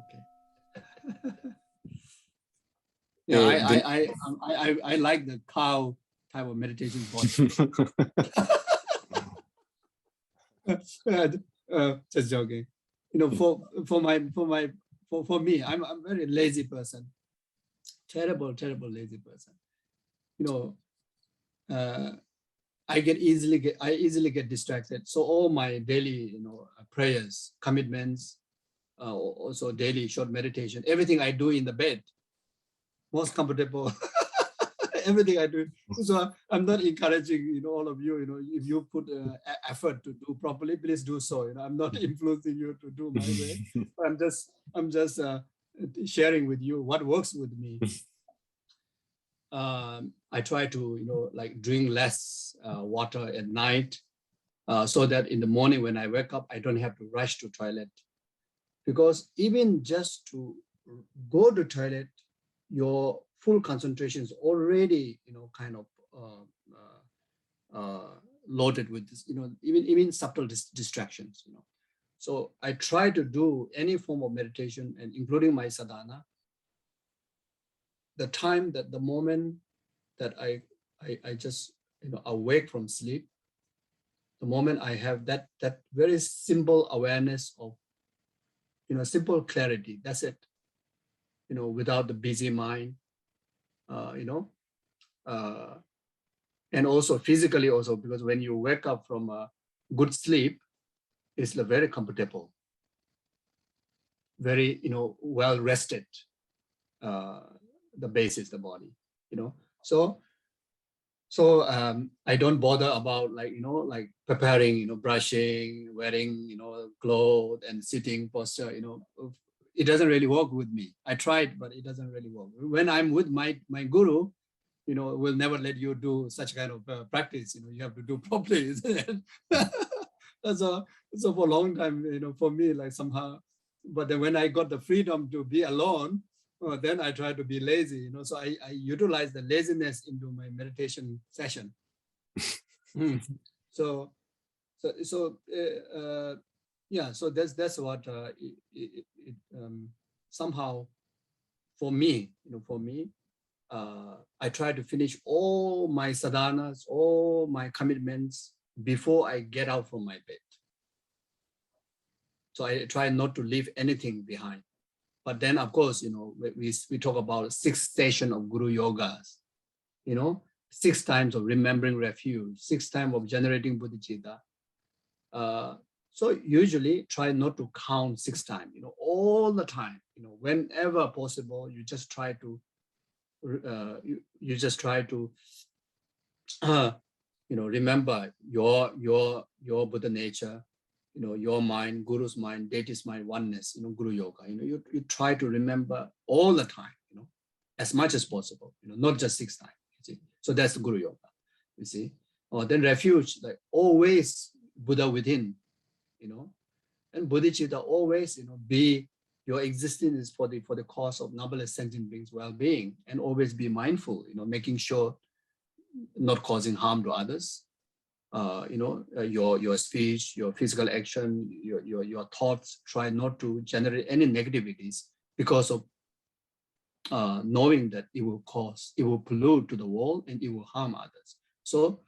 Okay. Yeah, I like the cow type of meditation body. Just joking. You know, for me, I'm a very lazy person. Terrible lazy person. You know, I easily get distracted. So all my daily, prayers, commitments, also daily short meditation, everything I do in the bed, most comfortable. Everything I do. So I'm not encouraging, all of you, if you put effort to do properly, please do so. I'm not influencing you to do my way. I'm just sharing with you what works with me. I try to, like drink less water at night so that in the morning when I wake up, I don't have to rush to toilet. Because even just to go to toilet, your full concentration is already, kind of loaded with this, even subtle distractions, So I try to do any form of meditation, and including my sadhana, the moment that I just, awake from sleep, the moment I have that very simple awareness of, simple clarity, that's it, without the busy mind, and also physically also, because when you wake up from a good sleep, it's very comfortable, very, well rested, the basis, the body, So I don't bother about like preparing, brushing, wearing, clothes and sitting posture, it doesn't really work with me. I tried, but it doesn't really work. When I'm with my guru, will never let you do such kind of practice. You have to do properly. So for a long time, for me, like somehow, but then when I got the freedom to be alone, then I try to be lazy, so I utilize the laziness into my meditation session. Yeah, so that's what somehow for me, I try to finish all my sadhanas, all my commitments before I get out from my bed. So I try not to leave anything behind. But then, of course, we talk about 6 stations of Guru Yogas, 6 times of remembering refuge, 6 times of generating bodhicitta. So usually try not to count 6 times, all the time, whenever possible, you just try to, remember your Buddha nature, your mind, Guru's mind, deity's mind, oneness, Guru Yoga, you try to remember all the time, as much as possible, not just 6 times, you see. So that's the Guru Yoga, you see. Or then refuge, like always Buddha within, and bodhicitta always, be your existence is for the cause of noblest sentient beings' well-being, and always be mindful, making sure not causing harm to others. Your speech, your physical action, your thoughts, try not to generate any negativities because of knowing that it will pollute to the world and it will harm others. So,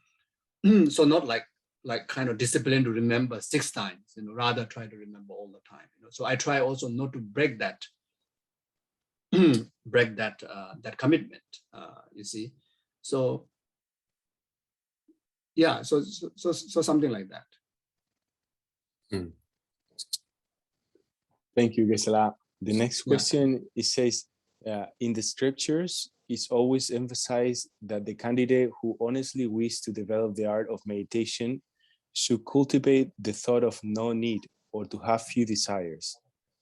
so not like kind of discipline to remember 6 times, rather try to remember all the time. So I try also not to break that, that commitment. You see, so. Yeah, so something like that. Thank you, Gesala. The next question, it says, in the scriptures, it's always emphasized that the candidate who honestly wishes to develop the art of meditation should cultivate the thought of no need or to have few desires.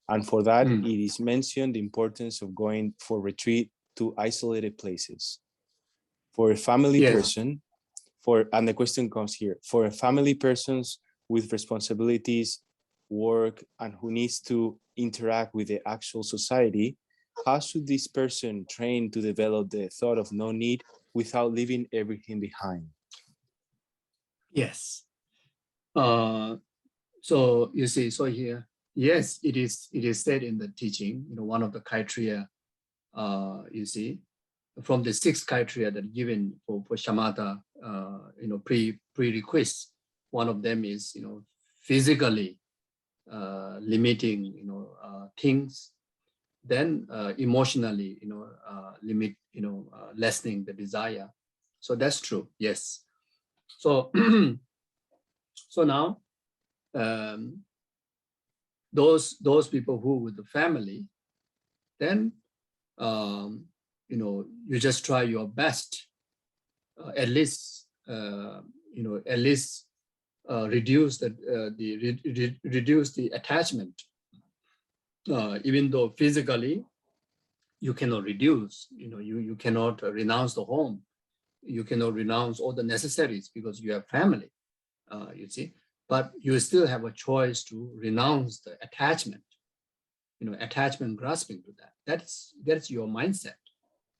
And for that, it is mentioned the importance of going for retreat to isolated places. For a family person, and the question comes here, for a family persons with responsibilities, work, and who needs to interact with the actual society, how should this person train to develop the thought of no need without leaving everything behind? Yes. So you see, so here, yes, it is said in the teaching, one of the criteria, you see, from the 6 criteria that given for shamatha, prerequisites, one of them is, physically limiting, things, then emotionally, limit, lessening the desire. So that's true, yes. So, so now, those people who with the family, then, you just try your best, at least, reduce the attachment, even though physically you cannot reduce, you cannot renounce the home, you cannot renounce all the necessaries because you have family, you see, but you still have a choice to renounce the attachment, attachment grasping to that. That's your mindset.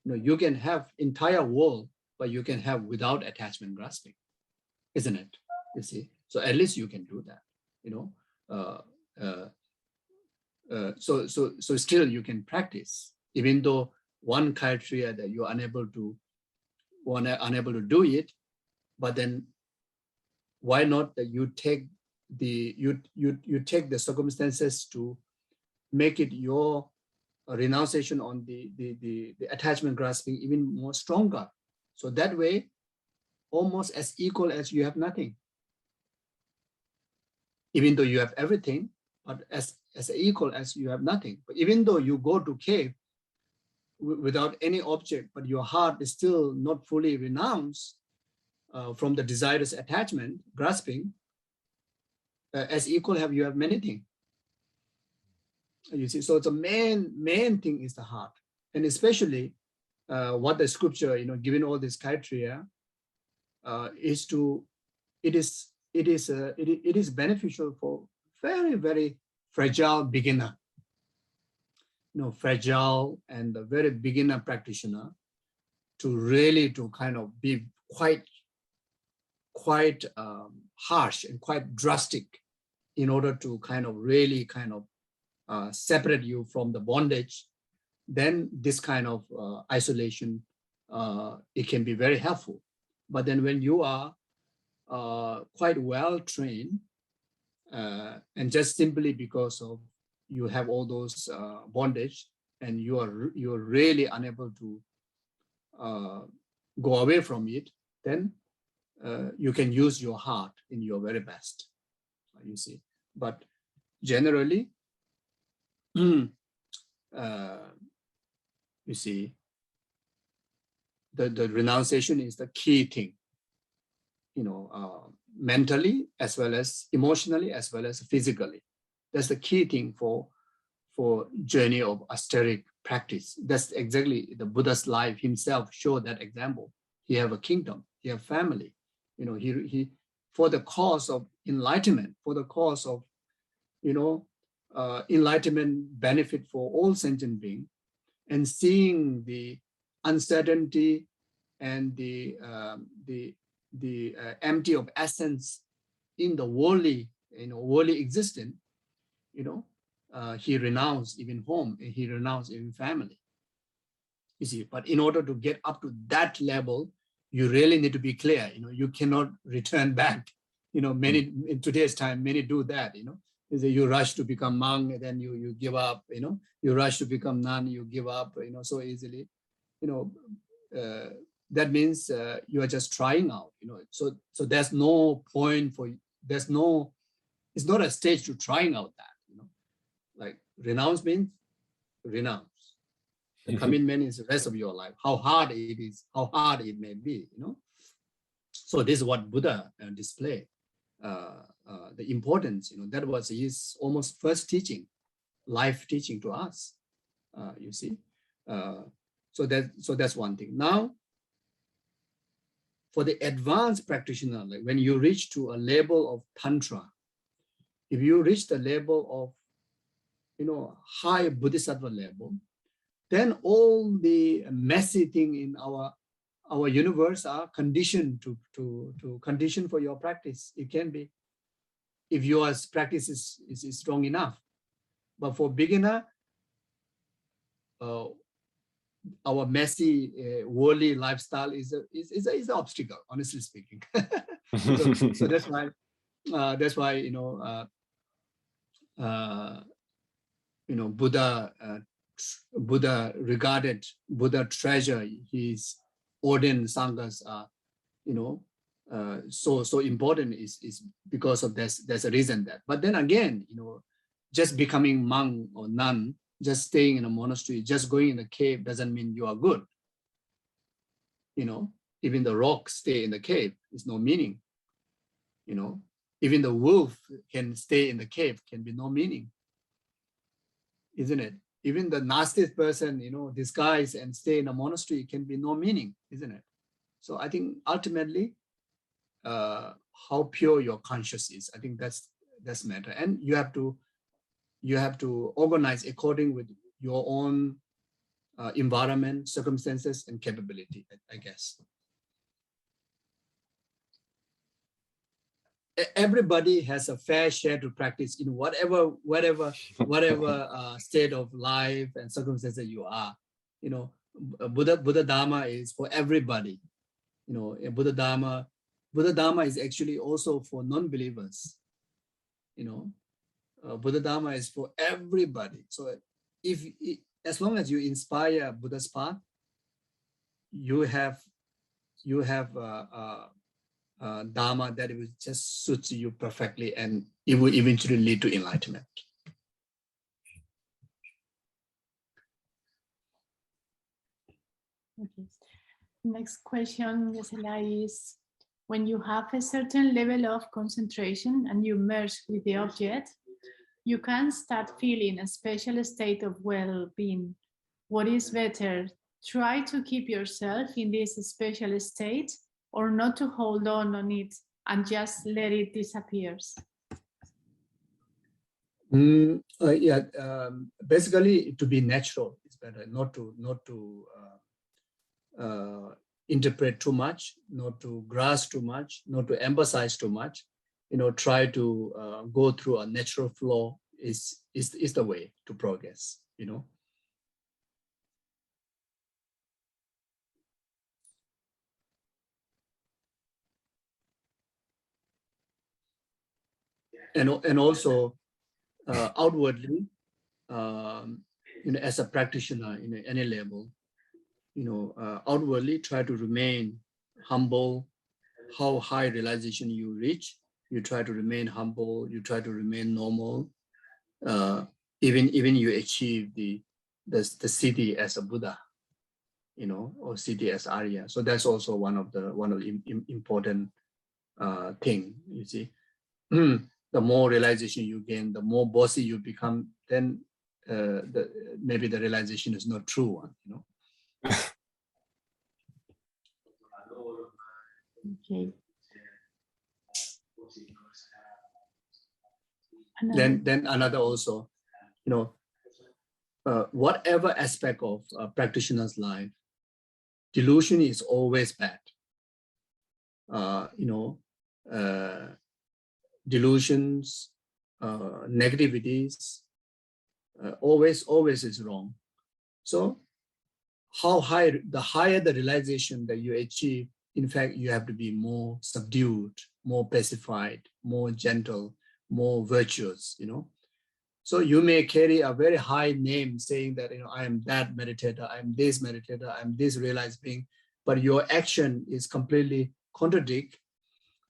You can have entire world, but you can have without attachment grasping, isn't it? You see, so at least you can do that, so still you can practice, even though one criteria that you're unable to do it, but then why not that you take the circumstances to make it your renunciation on the attachment grasping even more stronger. So that way, almost as equal as you have nothing. Even though you have everything, but as equal as you have nothing. But even though you go to cave without any object, but your heart is still not fully renounced from the desirous attachment, grasping, as equal you have many things. You see, so the main thing is the heart, and especially what the scripture, given all these criteria, is to, it is beneficial for very, very fragile beginner, fragile and a very beginner practitioner, to really to kind of be quite harsh and quite drastic in order to kind of really kind of separate you from the bondage. Then this kind of isolation, it can be very helpful. But then when you are quite well trained, and just simply because of you have all those bondage, and you're really unable to go away from it, then you can use your heart in your very best, you see. But generally, you see, the renunciation is the key thing, mentally as well as emotionally as well as physically. That's the key thing for journey of ascetic practice. That's exactly the Buddha's life himself showed that example. He have a kingdom, he have family, he for the cause of enlightenment, for the cause of enlightenment benefit for all sentient beings, and seeing the uncertainty and the empty of essence in the worldly, worldly existence, he renounced even home, and he renounced even family. You see, but in order to get up to that level, you really need to be clear. You cannot return back. Many in today's time, many do that. You rush to become monk, and then you give up. You rush to become nun, you give up. So easily. That means you are just trying out. So there's no point for. It's not a stage to trying out that. Like renounce means renounce. The commitment is the rest of your life. How hard it is, how hard it may be, So this is what Buddha displayed, the importance, that was his almost first teaching, life teaching to us, you see. So that's one thing. Now, for the advanced practitioner, like when you reach to a level of Tantra, if you reach the level of, high Bodhisattva level, then all the messy thing in our universe are conditioned to condition for your practice. It can be, if your practice is strong enough. But for beginner, our messy worldly lifestyle is an obstacle, honestly speaking. So that's why Buddha regarded, Buddha treasure his ordained sanghas are, so important is because of this. There's a reason that. But then again, just becoming monk or nun, just staying in a monastery, just going in the cave doesn't mean you are good. Even the rocks stay in the cave. It's no meaning. Even the wolf can stay in the cave, can be no meaning, isn't it? Even the nastiest person, disguise and stay in a monastery can be no meaning, isn't it? So I think ultimately, how pure your conscience is, I think that's matter. And you have to organize according with your own environment, circumstances, and capability, I guess. Everybody has a fair share to practice in whatever state of life and circumstances you are. Buddha Dharma is for everybody. Buddha Dharma is actually also for non-believers. Buddha Dharma is for everybody. So as long as you inspire Buddha's path, you have Dharma that it will just suit you perfectly, and it will eventually lead to enlightenment. Okay. Next question, Yesela, is when you have a certain level of concentration and you merge with the object, you can start feeling a special state of well-being. What is better? Try to keep yourself in this special state, or not to hold on it and just let it disappear? Basically, to be natural is better. Not to interpret too much, not to grasp too much, not to emphasize too much. Try to go through a natural flow is the way to progress. And also outwardly, as a practitioner in any level, outwardly try to remain humble. How high realization you reach, you try to remain humble. You try to remain normal. Even you achieve the siddhi as a Buddha, or siddhi as Arya. So that's also one of the important thing. You see. The more realization you gain, the more bossy you become, then maybe the realization is not true one, Okay. Then another also, whatever aspect of a practitioner's life, delusion is always bad. Delusions, negativities, always is wrong. So the higher the realization that you achieve, in fact, you have to be more subdued, more pacified, more gentle, more virtuous, So you may carry a very high name saying that, I am that meditator, I'm this meditator, I'm this realized being, but your action is completely contradict,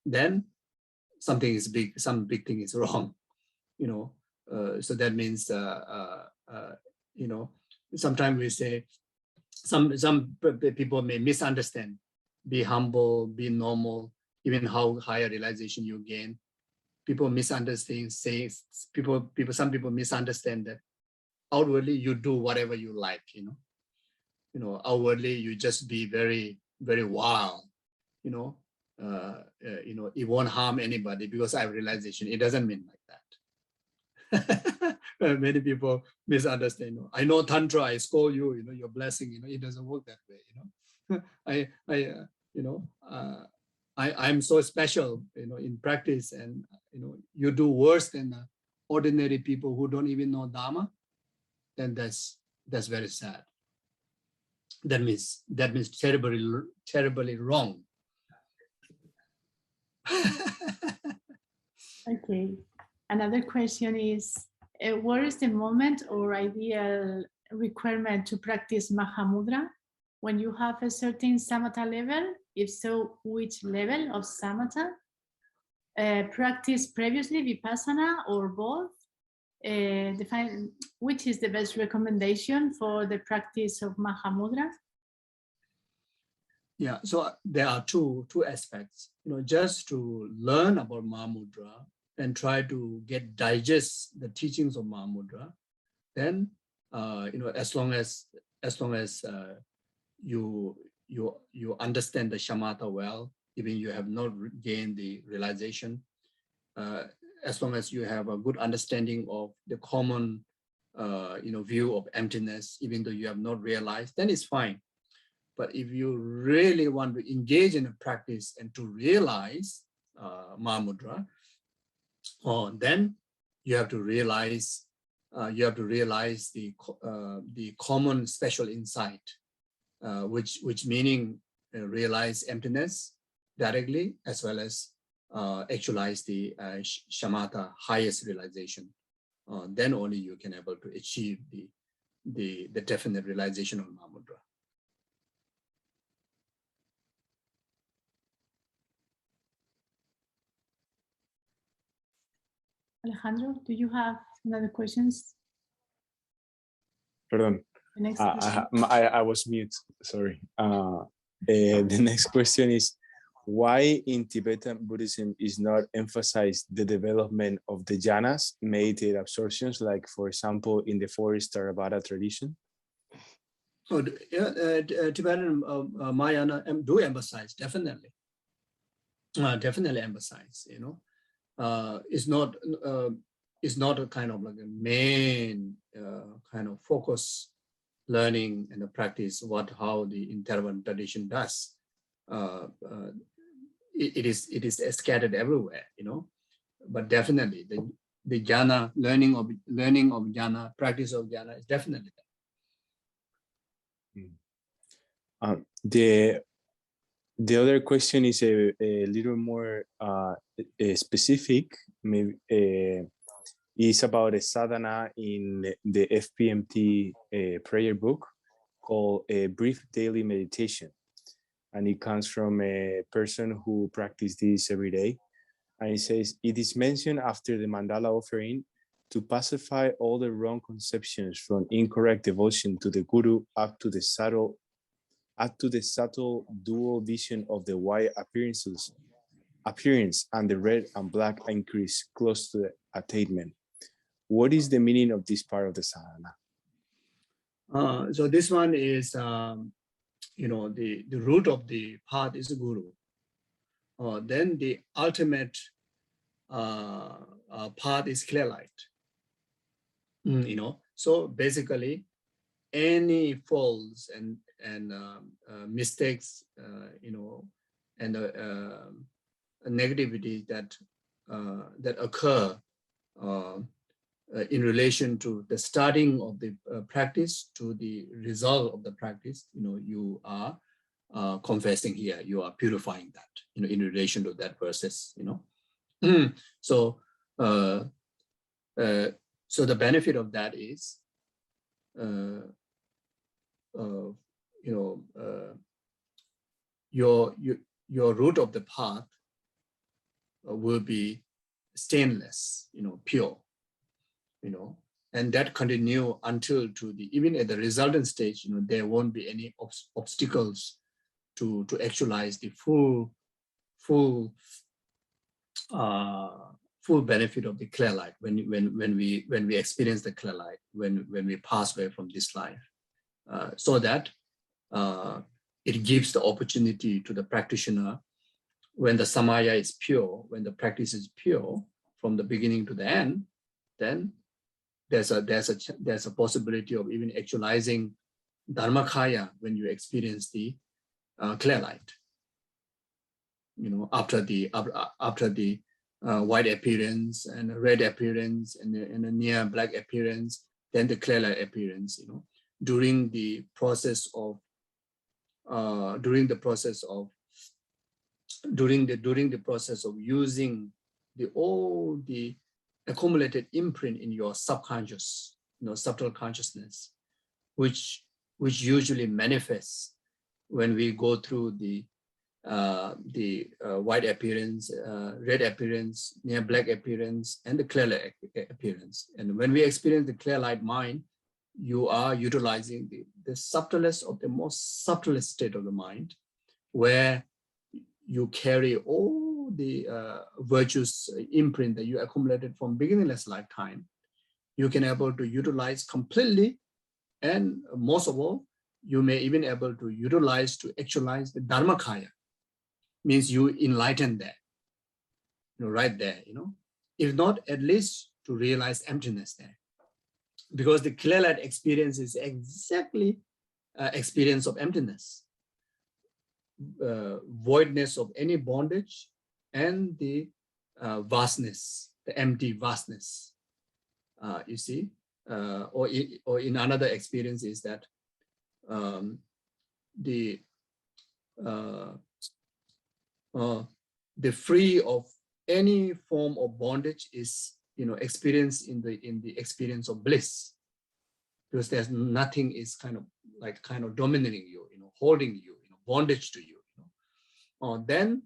then something is some big thing is wrong, so that means, sometimes we say, some people may misunderstand, be humble, be normal, even how higher realization you gain. People misunderstand, some people misunderstand that outwardly you do whatever you like, outwardly you just be very, very wild, it won't harm anybody because I have realization. It doesn't mean like that. Many people misunderstand. I know Tantra, I scold you, your blessing, it doesn't work that way, I'm so special, in practice, and you do worse than ordinary people who don't even know Dharma, then that's very sad. That means terribly wrong. Okay. Another question is, what is the moment or ideal requirement to practice Mahamudra? When you have a certain samatha level, if so, which level of samatha? Practice previously Vipassana or both? Define which is the best recommendation for the practice of Mahamudra? Yeah, so there are two aspects. Just to learn about Mahamudra and try to digest the teachings of Mahamudra, then as long as you understand the shamatha well, even you have not gained the realization, as long as you have a good understanding of the common view of emptiness, even though you have not realized, then it's fine. But if you really want to engage in a practice and to realize Mahamudra, then you have to realize the common special insight, which meaning realize emptiness directly, as well as actualize the shamatha, highest realization. Then only you can able to achieve the definite realization of Mahamudra. Alejandro, do you have another questions? Perdón. The next question. I was mute, sorry. The next question is, why in Tibetan Buddhism is not emphasized the development of the jhanas, meditative absorptions, like for example in the forest Theravada tradition? Oh, yeah, Tibetan Mahayana do emphasize, definitely. Definitely emphasize, it's not a kind of like a main kind of focus learning and the practice how the Theravada tradition does. It is scattered everywhere, but definitely the jhana, learning of jhana, practice of jhana is definitely there. The other question is a little more specific, maybe is about a sadhana in the FPMT prayer book called a brief daily meditation. And it comes from a person who practices this every day. And it says, it is mentioned after the mandala offering to pacify all the wrong conceptions from incorrect devotion to the Guru up to the subtle dual vision of the white appearance and the red and black increase close to the attainment. What is the meaning of this part of the sadhana? So this one is, the root of the path is the Guru. Then the ultimate path is clear light. So basically, any faults and mistakes, and negativity that occur in relation to the starting of the practice to the result of the practice, you are confessing here, you are purifying that, in relation to that process, So, so the benefit of that is, your root of the path will be stainless, pure, and that continue until even at the resultant stage, there won't be any obstacles to actualize the full benefit of the clear light when we experience the clear light, when we pass away from this life, so that it gives the opportunity to the practitioner, when the samaya is pure, when the practice is pure from the beginning to the end, then there's a possibility of even actualizing dharmakaya when you experience the clear light. After the white appearance and a red appearance and a near black appearance, then the clear light appearance, you know, during the process of using all the accumulated imprint in your subconscious, you know, subtle consciousness, which usually manifests when we go through the white appearance, red appearance, near black appearance, and the clear light appearance. And when we experience the clear light mind, you are utilizing the subtlest of the most subtlest state of the mind, where you carry all the virtues imprint that you accumulated from beginningless lifetime. You can able to utilize completely, and most of all, you may even able to utilize to actualize the Dharmakaya. Means you enlighten that, you know, right there, you know, if not at least to realize emptiness there, because the clear light experience is exactly experience of emptiness, voidness of any bondage, and the vastness, the empty vastness. You see, or in another experience is that the free of any form of bondage is, you know, experienced in the experience of bliss, because there's nothing is kind of dominating you, you know, holding you, you know, bondage to you. You know? Then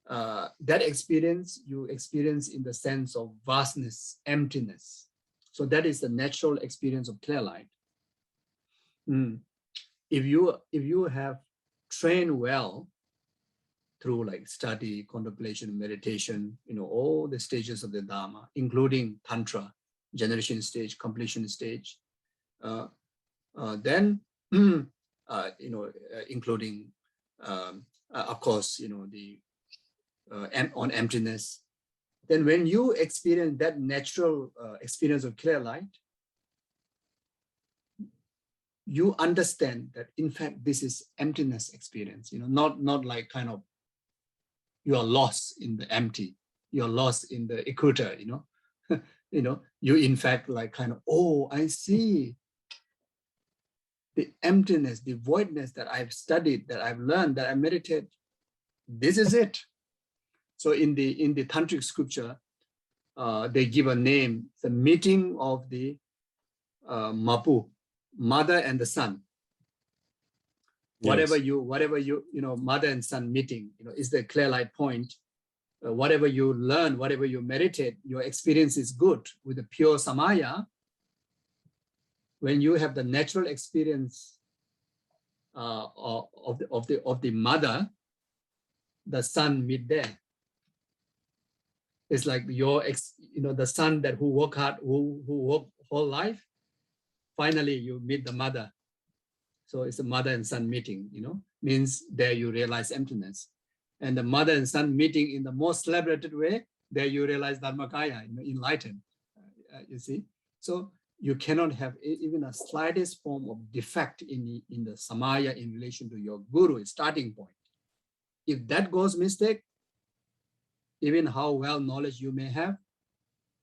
that experience you experience in the sense of vastness, emptiness. So that is the natural experience of clear light. If you have trained well through like study, contemplation, meditation, you know, all the stages of the Dharma, including Tantra, generation stage, completion stage, then, you know, including, of course, you know, the on emptiness. Then when you experience that natural experience of clear light, you understand that in fact, this is emptiness experience, you know, not like kind of, you are lost in the empty, you're lost in the equator, you know, you in fact like kind of, oh, I see the emptiness, the voidness that I've studied, that I've learned, that I meditate. This is it. So in the tantric scripture, they give a name, the meeting of the Mapu, mother and the son. Whatever you know, mother and son meeting, you know, is the clear light point. Whatever you learn, whatever you meditate, your experience is good with the pure samaya. When you have the natural experience of the mother, the son meet there. It's like your the son that who work hard, who work whole life. Finally, you meet the mother. So it's a mother and son meeting, you know, means there you realize emptiness. And the mother and son meeting in the most celebrated way, there you realize Dharmakaya, you know, enlightened, you see. So you cannot have even a slightest form of defect in the samaya in relation to your guru, starting point. If that goes mistake, even how well knowledge you may have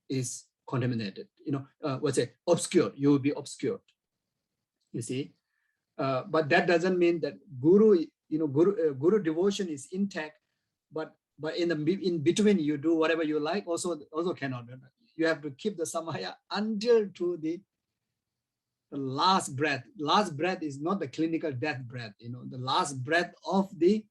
is contaminated, you know, obscured, you will be obscured, you see. But that doesn't mean that guru, you know, guru devotion is intact, but in between you do whatever you like, also cannot. You have to keep the samaya until to the last breath. Last breath is not the clinical death breath, you know, the last breath of the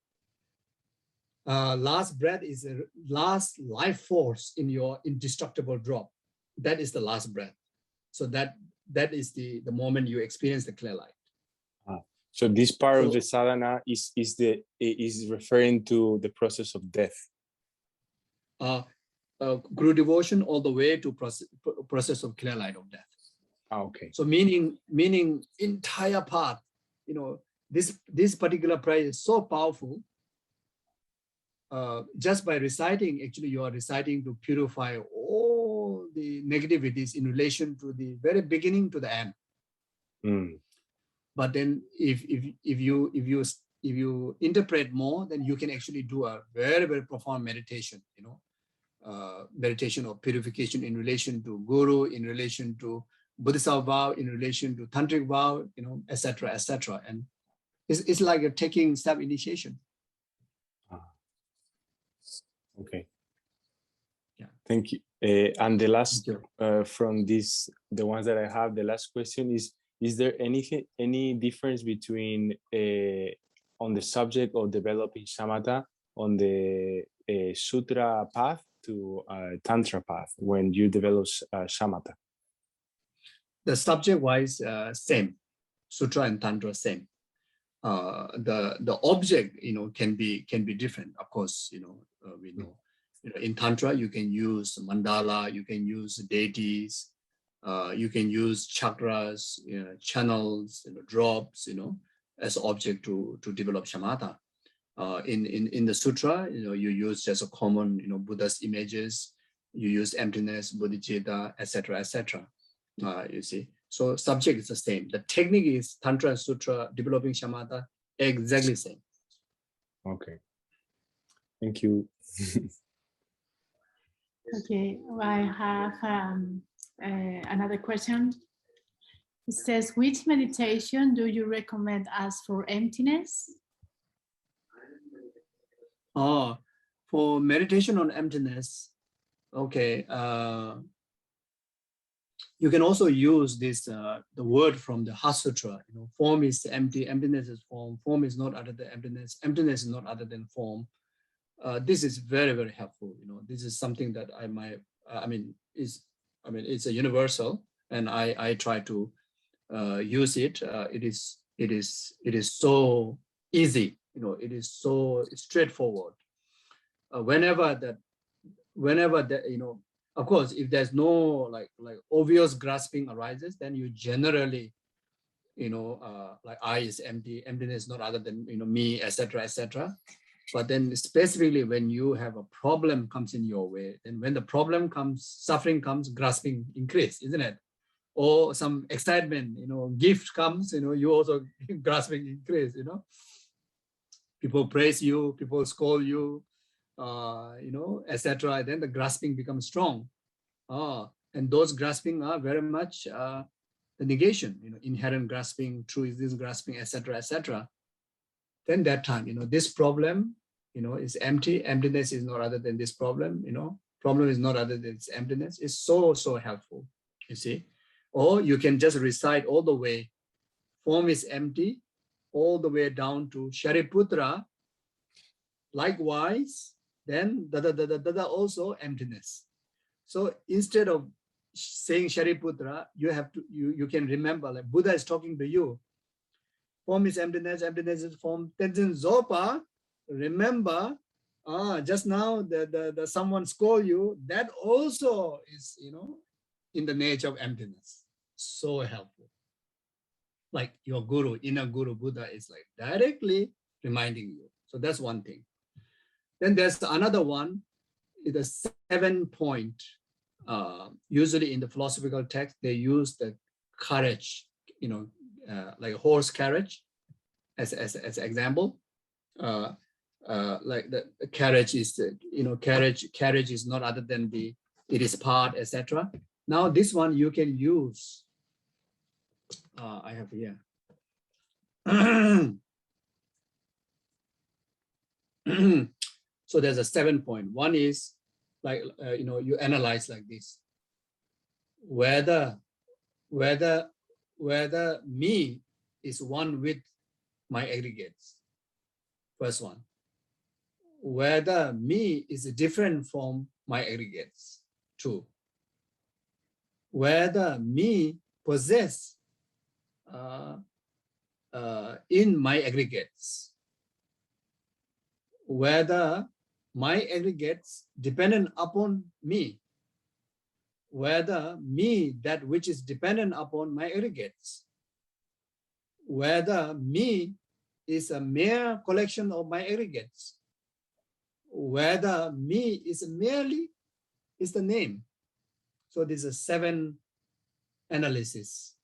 last breath is the last life force in your indestructible drop. That is the last breath. So that is the moment you experience the clear light. So this part of the sadhana is referring to the process of death. Guru devotion all the way to process of clear light of death. Okay. So meaning entire path, you know, this particular prayer is so powerful. Just by reciting, actually you are reciting to purify all the negativities in relation to the very beginning to the end. But then if you interpret more, then you can actually do a very, very profound meditation, you know, meditation of purification in relation to Guru, in relation to Buddhist vow, in relation to Tantric vow, you know, etc., etc. And it's like a taking step initiation. Okay. Yeah. Thank you. And the last from this, the ones that I have, the last question is there any difference between on the subject of developing shamatha on the sutra path to tantra path when you develop shamatha? The subject-wise, same. Sutra and tantra, same. The object, you know, can be different. Of course, you know, we know. You know, in tantra, you can use mandala, you can use deities, you can use chakras, you know, channels, you know, drops, you know, as object to develop shamatha. In the sutra, you know, you use just a common, you know, Buddha's images, you use emptiness, bodhicitta, etc., etc. You see, so subject is the same. The technique is tantra and sutra, developing shamatha, exactly same. Okay, thank you. Okay, I have another question. It says, which meditation do you recommend us for emptiness? Oh, for meditation on emptiness, okay. You can also use this the word from the Heart Sutra. You know, form is empty, emptiness is form. Form is not other than emptiness. Emptiness is not other than form. This is very, very helpful. You know, this is something that it's a universal, and I try to use it. It is so easy. You know, it is so straightforward. Whenever that, you know, of course, if there's no like obvious grasping arises, then you generally, you know, like I is empty, emptiness is not other than, you know, me, etc., etc. But then specifically when you have a problem comes in your way, then when the problem comes, suffering comes, grasping increase, isn't it? Or some excitement, you know, gift comes, you know, you also grasping increase, you know. People praise you, people scold you, you know, etc. Then the grasping becomes strong. And those grasping are very much the negation, you know, inherent grasping, true is this grasping, etc., etc. Then that time, you know, this problem, you know, is empty. Emptiness is not other than this problem, you know. Problem is not other than its emptiness. It's so, so helpful, you see. Or you can just recite all the way, form is empty, all the way down to Shariputra. Likewise, then also emptiness. So instead of saying Shariputra, you have to, you can remember, like Buddha is talking to you. Form is emptiness, emptiness is form. Tenzin Zopa, remember, just now the someone scold you, that also is, you know, in the nature of emptiness. So helpful. Like your guru, inner guru Buddha is like directly reminding you. So that's one thing. Then there's another one, is a 7-point. Usually in the philosophical text, they use the carriage, you know, like a horse carriage as example. Like the carriage is, you know, carriage is not other than it is part, etc. Now this one you can use. I have here. So there's a 7-point. One is like, you know, you analyze like this. Whether me is one with my aggregates. First one. Whether me is different from my aggregates. 2. Whether me possess in my aggregates. Whether my aggregates dependent upon me. Whether me, that which is dependent upon my aggregates. Whether me is a mere collection of my aggregates. Whether me is merely is the name. So this is 7 analysis.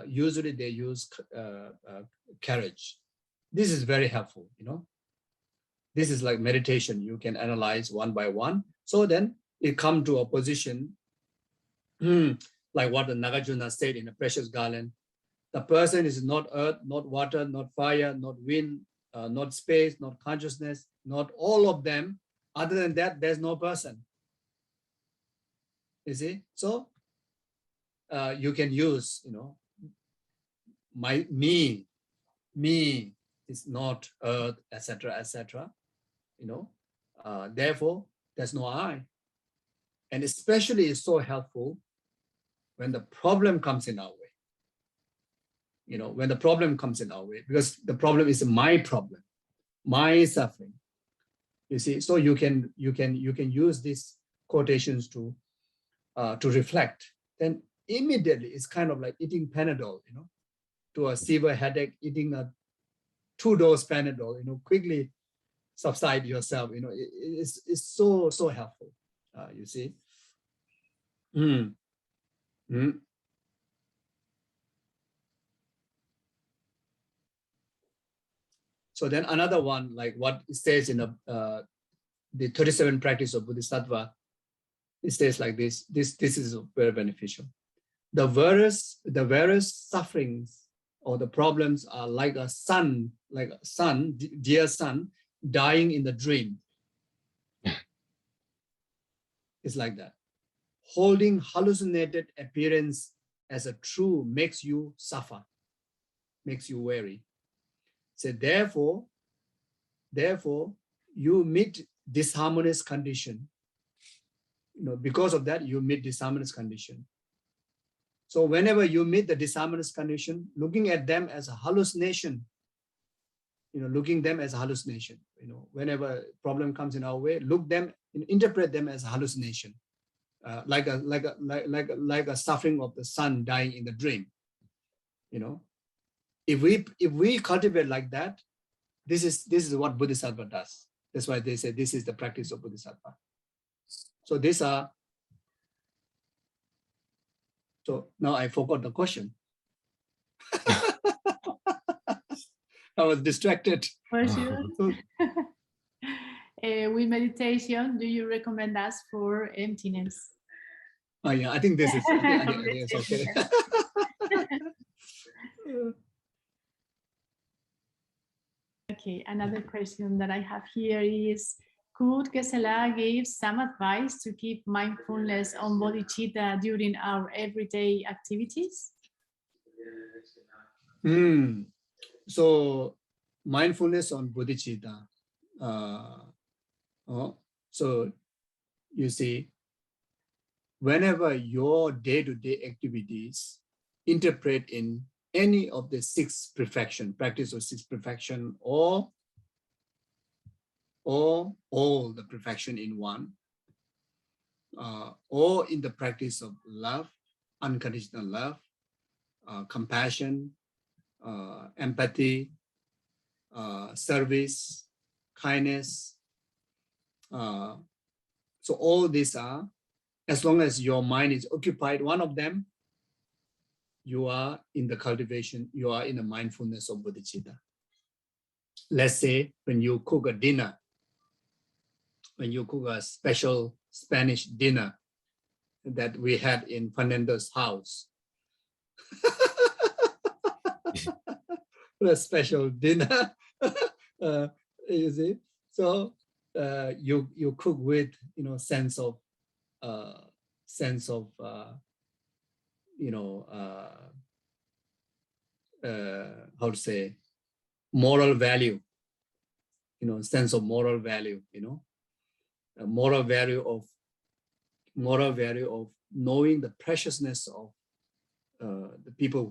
Usually they use carriage. This is very helpful, you know. This is like meditation. You can analyze one by one. So then it come to a position, like what the Nagarjuna said in the Precious Garland, the person is not earth, not water, not fire, not wind, not space, not consciousness, not all of them. Other than that, there's no person. You see? So you can use, me is not earth, etc., etc. Therefore, there's no I. And especially it's so helpful when the problem comes in our way. When the problem comes in our way, because the problem is my problem, my suffering. You see, so you can use these quotations to reflect. Then immediately it's kind of like eating Panadol, to a severe headache, eating a 2-dose Panadol, quickly subside yourself. It's so helpful. You see. So then another one, like what it says in the 37 practice of Bodhisattva, it says like this. This is very beneficial. The various sufferings or the problems are like a sun, dear son, dying in the dream. It's like that. Holding hallucinated appearance as a true makes you suffer, makes you weary. So therefore, you meet disharmonious condition. Because of that, you meet disharmonious condition. So whenever you meet the disharmonious condition, looking at them as a hallucination, whenever problem comes in our way, interpret them as a hallucination, like a suffering of the sun dying in the dream. If we cultivate like that, this is what Bodhisattva does. That's why they say this is the practice of Bodhisattva. So these are. So now I forgot the question. I was distracted. For sure. With meditation, do you recommend us for emptiness? Oh yeah, I think this is. I think it's okay. Okay, another question that I have here is, could Gesela give some advice to keep mindfulness on bodhicitta during our everyday activities? So mindfulness on bodhicitta. So you see, whenever your day-to-day activities interpret in any of the 6 perfection, practice of 6 perfection, or all the perfection in one, or in the practice of love, unconditional love, compassion, empathy, service, kindness. So all these are, as long as your mind is occupied, one of them, you are in the cultivation, you are in the mindfulness of bodhicitta. Let's say when you cook a dinner, when you cook a special Spanish dinner that we had in Fernando's house. A special dinner, you see. So you cook with sense of how to say, moral value, sense of moral value, a moral value of knowing the preciousness of the people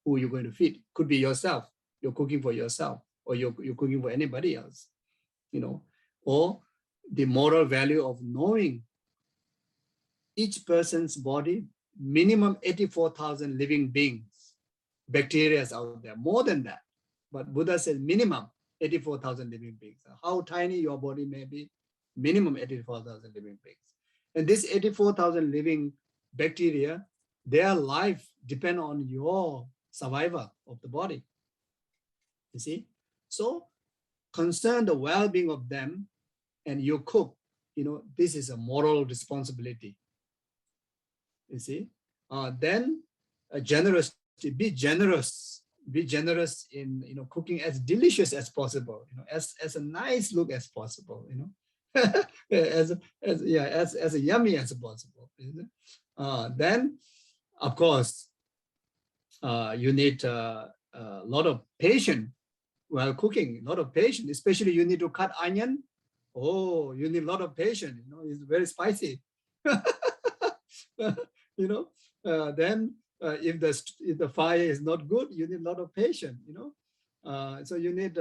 who you're going to feed. Could be yourself. You're cooking for yourself, or you're cooking for anybody else, or the moral value of knowing each person's body, minimum 84,000 living beings, bacteria is out there, more than that. But Buddha says minimum 84,000 living beings. How tiny your body may be, minimum 84,000 living beings. And this 84,000 living bacteria, their life depend on your survival of the body. You see? So concern the well-being of them, and you cook this is a moral responsibility. You see, then generosity, be generous in, cooking as delicious as possible, as a nice look as possible, as yummy as possible. Then, of course, you need a lot of patience while cooking, a lot of patience, especially you need to cut onion. Oh, you need a lot of patience, it's very spicy. Then if the fire is not good, you need a lot of patience, so you need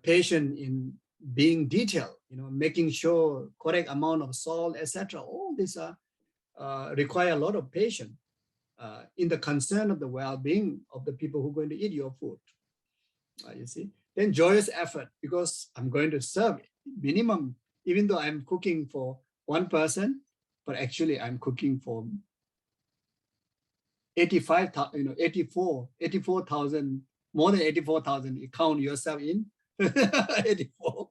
patience in being detailed, making sure correct amount of salt, etc. All these require a lot of patience in the concern of the well-being of the people who are going to eat your food. You see, then joyous effort, because I'm going to serve minimum, even though I'm cooking for one person, but actually I'm cooking for 84,000, more than 84,000. You count yourself in 84.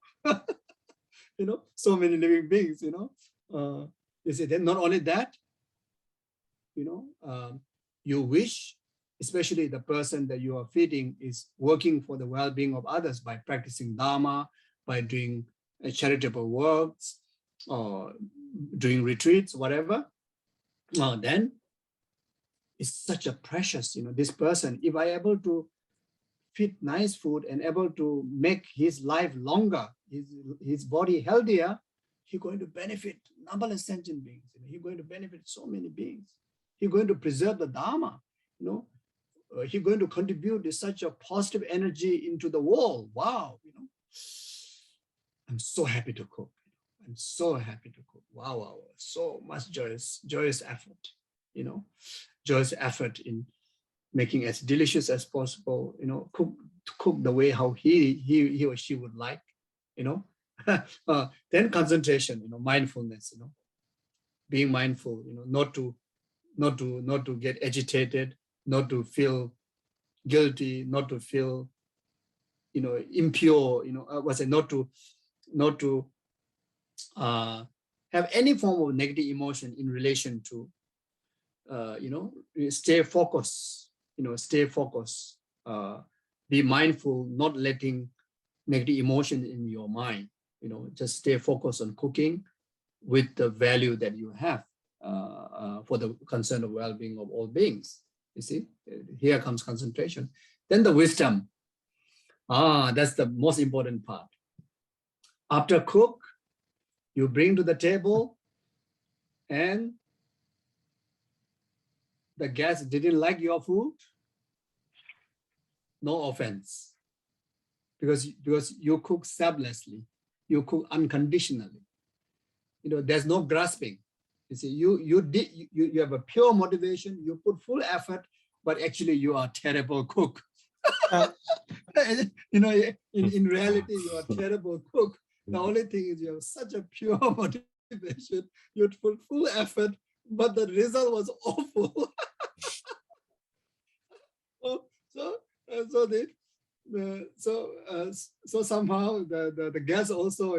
So many living beings. You see, then not only that, you wish, especially the person that you are feeding is working for the well-being of others by practicing Dharma, by doing charitable works, or doing retreats, whatever. Then it's such a precious, this person, if I able to feed nice food and able to make his life longer, his body healthier, he's going to benefit numberless sentient beings. He's going to benefit so many beings. He's going to preserve the Dharma. He's going to contribute such a positive energy into the world. Wow. I'm so happy to cook. I'm so happy to cook. Wow. So much joyous effort. Joyous effort in making as delicious as possible. Cook the way how he or she would like. Then concentration. Mindfulness. Being mindful. Not to get agitated, not to feel guilty, not to feel, impure, not to have any form of negative emotion in relation to, stay focused, be mindful, not letting negative emotion in your mind, just stay focused on cooking with the value that you have for the concern of well-being of all beings. You see, here comes concentration. Then the wisdom. That's the most important part. After cook, you bring to the table, and the guest didn't like your food. No offense, because you cook selflessly, you cook unconditionally. There's no grasping. You see, you have a pure motivation, you put full effort, but actually you are a terrible cook. In reality, you are a terrible cook. The only thing is you have such a pure motivation, you put full effort, but the result was awful. So somehow the guests also,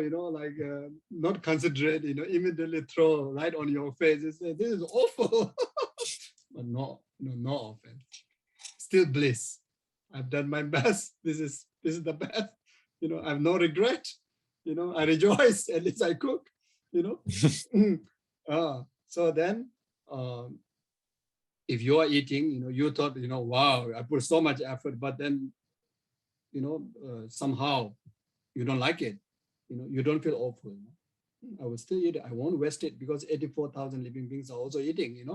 not considerate, immediately throw right on your face. They say, this is awful. But no offense. Still bliss. I've done my best. This is the best. I have no regret. I rejoice. At least I cook. So then, if you are eating, you thought, wow, I put so much effort, but then, somehow you don't like it. You don't feel awful. I will still eat it. I won't waste it, because 84,000 living beings are also eating,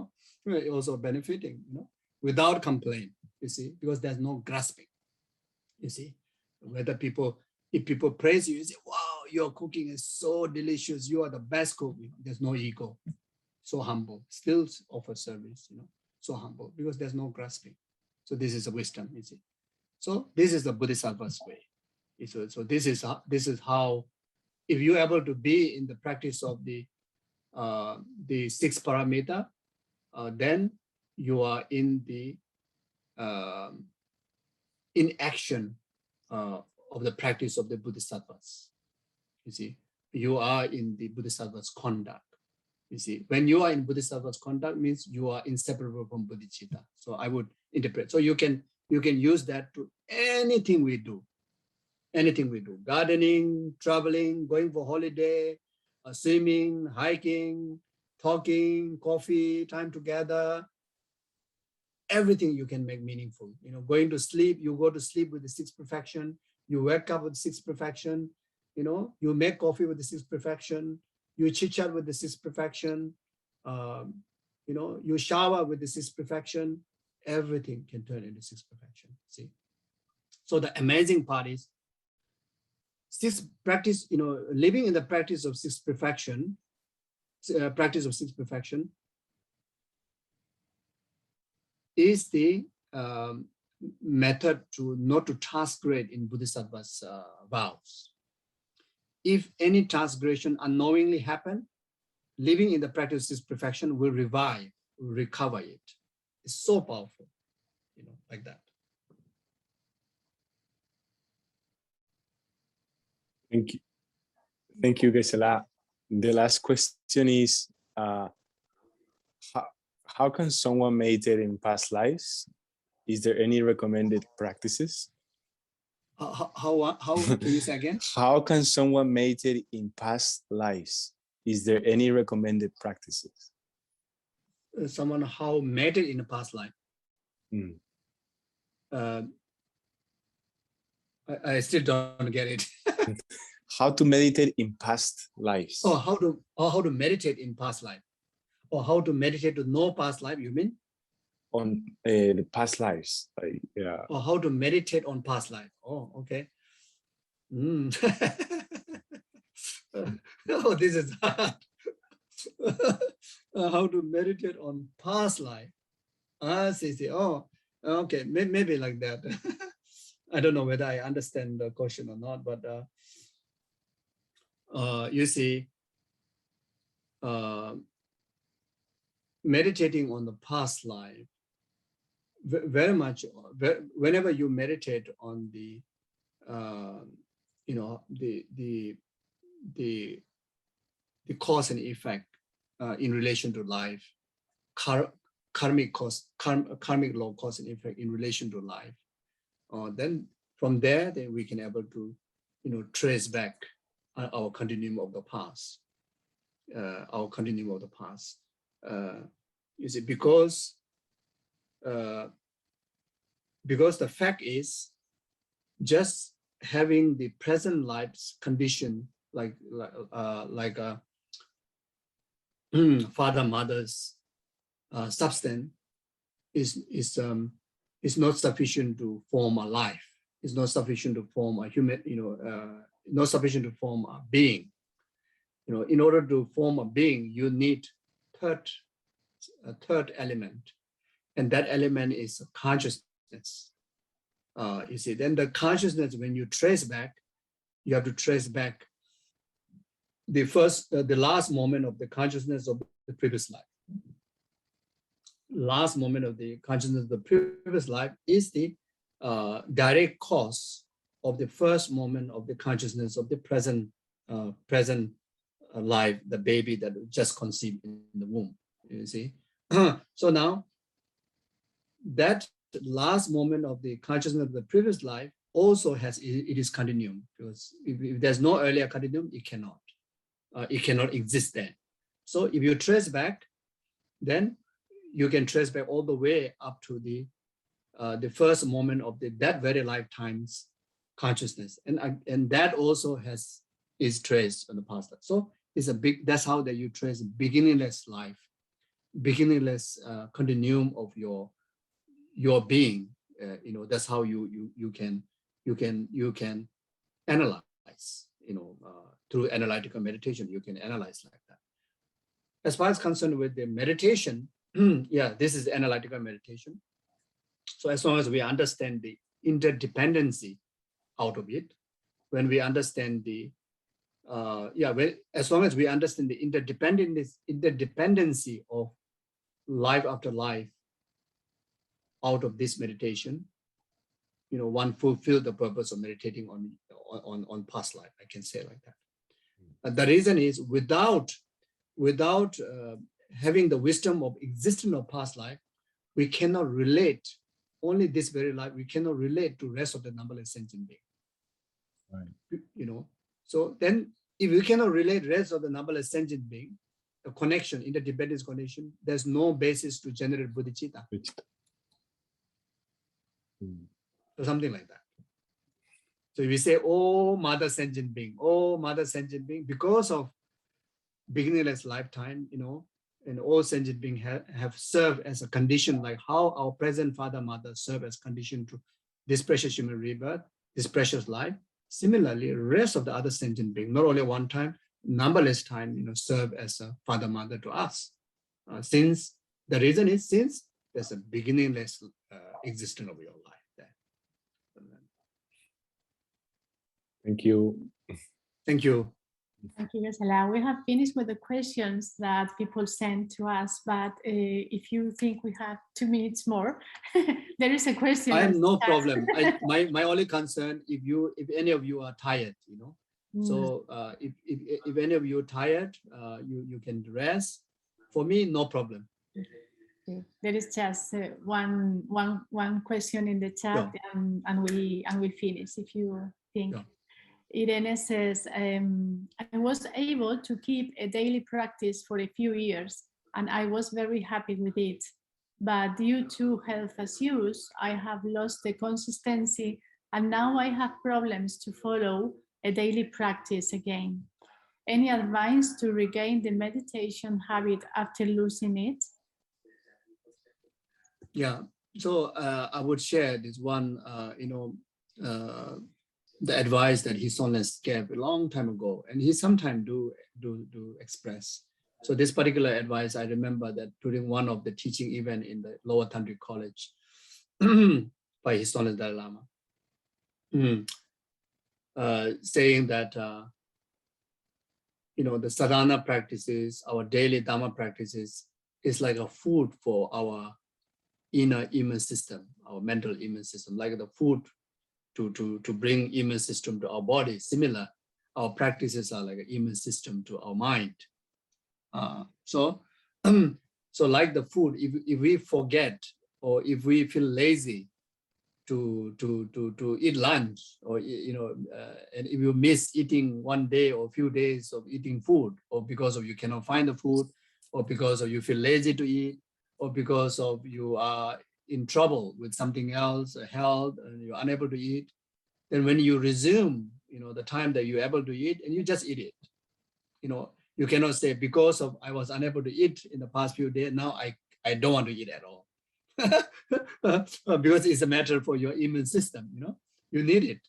also benefiting, without complaint, you see, because there's no grasping, you see. If people praise you, you say, wow, your cooking is so delicious. You are the best cook. There's no ego. So humble, still offer service, so humble, because there's no grasping. So this is a wisdom, you see. So this is the Bodhisattva's way. So this is how, if you're able to be in the practice of the 6 paramita, then you are in the in action of the practice of the Bodhisattvas. You see, you are in the Bodhisattva's conduct. You see, when you are in Bodhisattva's conduct means you are inseparable from bodhicitta. So I would interpret. So you can use that to anything we do. Anything we do, gardening, traveling, going for holiday, swimming, hiking, talking, coffee, time together, everything you can make meaningful. You know, going to sleep, you go to sleep with the sixth perfection, you wake up with sixth perfection, you know, you make coffee with the sixth perfection, you chit chat with the sixth perfection, you know, you shower with the sixth perfection, everything can turn into sixth perfection, see? So the amazing part is, sixth practice, you know, living in the practice of sixth perfection, is the method to not to transgress in Bodhisattva's vows. If any transgression unknowingly happen, living in the practice of sixth perfection will revive, will recover it. It's so powerful, you know, like that. Thank you. Thank you, Gesela. The last question is, how can someone meditate in past lives? Is there any recommended practices? How can you say again? How can someone meditate in past lives? Is there any recommended practices? Someone how meditate in a past life. I still don't get it. How to meditate in past lives? Oh, how to meditate in past life, or how to meditate to know past life? You mean? On the past lives, yeah. Or how to meditate on past life? Oh, okay. Oh, this is hard. How to meditate on past life? See. Oh, okay. Maybe like that. I don't know whether I understand the question or not, but you see, meditating on the past life, very much, whenever you meditate on the, you know, the cause and effect in relation to life, karmic law, cause and effect in relation to life. Then from there, then we can able to, you know, trace back our continuum of the past, you see, because the fact is, just having the present life's condition, like father, mother's substance, is not sufficient to form a life. It's not sufficient to form a human, you know, not sufficient to form a being. You know, in order to form a being, you need a third element, and that element is consciousness. You see, then the consciousness, when you trace back, you have to trace back the last moment of the consciousness of the previous life. Last moment of the consciousness of the previous life is the direct cause of the first moment of the consciousness of the present life, the baby that just conceived in the womb. You see, so now that last moment of the consciousness of the previous life also has it is continuum, because if there's no earlier continuum, it cannot exist then. So if you trace back, then you can trace back all the way up to the first moment of that very lifetime's consciousness, and that also is traced in the past life. So it's that's how that you trace beginningless life, beginningless continuum of your being. You know, that's how you can analyze. You know, through analytical meditation, you can analyze like that. As far as concerned with the meditation, yeah, this is analytical meditation. So as long as we understand the interdependency out of it, when we understand the as long as we understand the interdependency of life after life out of this meditation, you know, one fulfill the purpose of meditating on past life. I can say like that. The reason is without having the wisdom of existence of past life, we cannot relate, only this very life, we cannot relate to rest of the numberless sentient being. Right. You know, so then if we cannot relate rest of the numberless sentient being, a connection, interdependence connection, there's no basis to generate bodhicitta. Or something like that. So if we say, oh, mother sentient being, oh, mother sentient being, because of beginningless lifetime, you know, and all sentient beings have served as a condition, like how our present father, mother serve as condition to this precious human rebirth, this precious life. Similarly, rest of the other sentient beings, not only one time, numberless time, you know, serve as a father, mother to us. Since the reason is since there's a beginningless existence of your life there. Thank you. Thank you. Thank you, Gisela. We have finished with the questions that people sent to us, but if you think we have 2 minutes more, there is a question. I have no problem. My only concern, if any of you are tired, you know, so if any of you are tired, you can rest. For me, no problem. Okay. There is just one question in the chat, and we finish if you think. Yeah. Irene says, I was able to keep a daily practice for a few years, and I was very happy with it. But due to health issues, I have lost the consistency, and now I have problems to follow a daily practice again. Any advice to regain the meditation habit after losing it? Yeah, so I would share this one, the advice that His Holiness gave a long time ago, and he sometimes do express. So this particular advice, I remember that during one of the teaching event in the Lower Tantric College by His Holiness Dalai Lama, saying that the sadhana practices, our daily dharma practices, is like a food for our inner immune system, our mental immune system, like the food to bring immune system to our body. Similar, our practices are like an immune system to our mind. So like the food, if we forget or if we feel lazy to eat lunch, or and if you miss eating one day or a few days of eating food, or because of you cannot find the food, or because of you feel lazy to eat, or because of you are in trouble with something else, health, and you're unable to eat, then when you resume, the time that you're able to eat, and you just eat it. You cannot say, because of I was unable to eat in the past few days, now I don't want to eat at all. Because it's a matter for your immune system, you need it,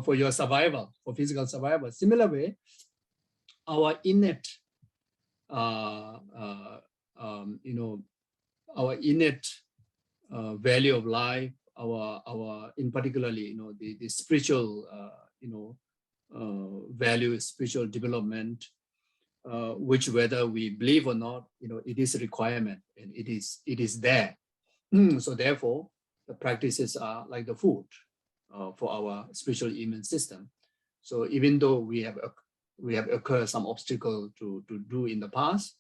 for your survival, for physical survival. Similar way, our innate, our innate value of life, our in particularly, the spiritual, value, spiritual development, which whether we believe or not, it is a requirement, and it is there. So therefore, the practices are like the food for our spiritual immune system. So even though we have occurred some obstacle to do in the past,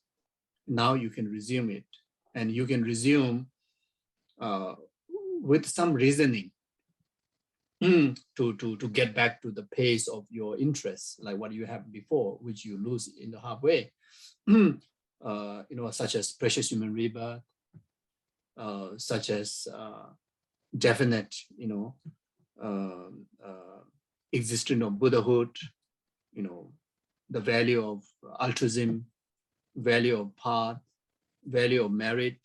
now you can resume it, and you can resume with some reasoning to get back to the pace of your interests, like what you have before, which you lose in the halfway. Such as precious human rebirth, such as definite, existence of Buddhahood, the value of altruism, value of path, value of merit,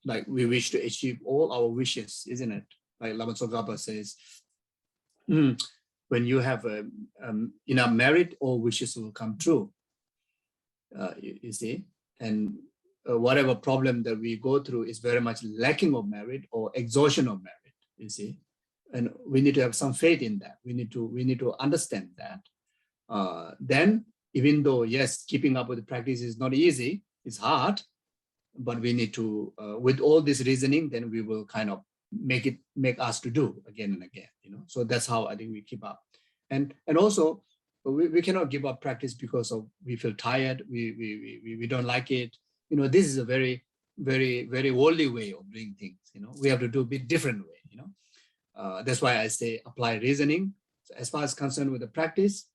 like we wish to achieve all our wishes, isn't it? Like Lama Tsongkhapa says, when you have enough merit, all wishes will come true. You see, and whatever problem that we go through is very much lacking of merit or exhaustion of merit. You see, and we need to have some faith in that. We need to understand that. Then, even though yes, keeping up with the practice is not easy, it's hard. But we need to, with all this reasoning, then we will kind of make us to do again and again, So that's how I think we keep up. And also, we cannot give up practice because of we feel tired, we don't like it. You know, this is a very, very, very worldly way of doing things. You know, we have to do a bit different way. You know, that's why I say apply reasoning. So as far as concerned with the practice,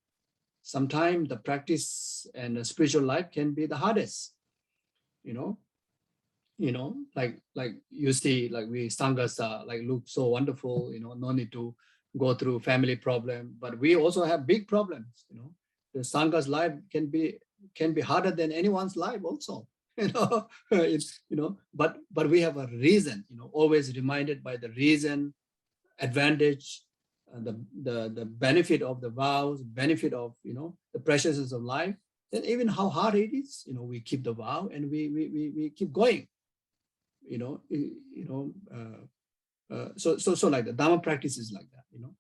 sometimes the practice and the spiritual life can be the hardest. You know, like you see, like we sanghas like look so wonderful. You know, no need to go through family problem, but we also have big problems. You know, the sanghas life can be harder than anyone's life also. You know, but we have a reason. You know, always reminded by the reason, advantage, the benefit of the vows, benefit of, you know, the preciousness of life. Then even how hard it is, you know, we keep the vow and we keep going. So like the Dharma practice is like that. You know,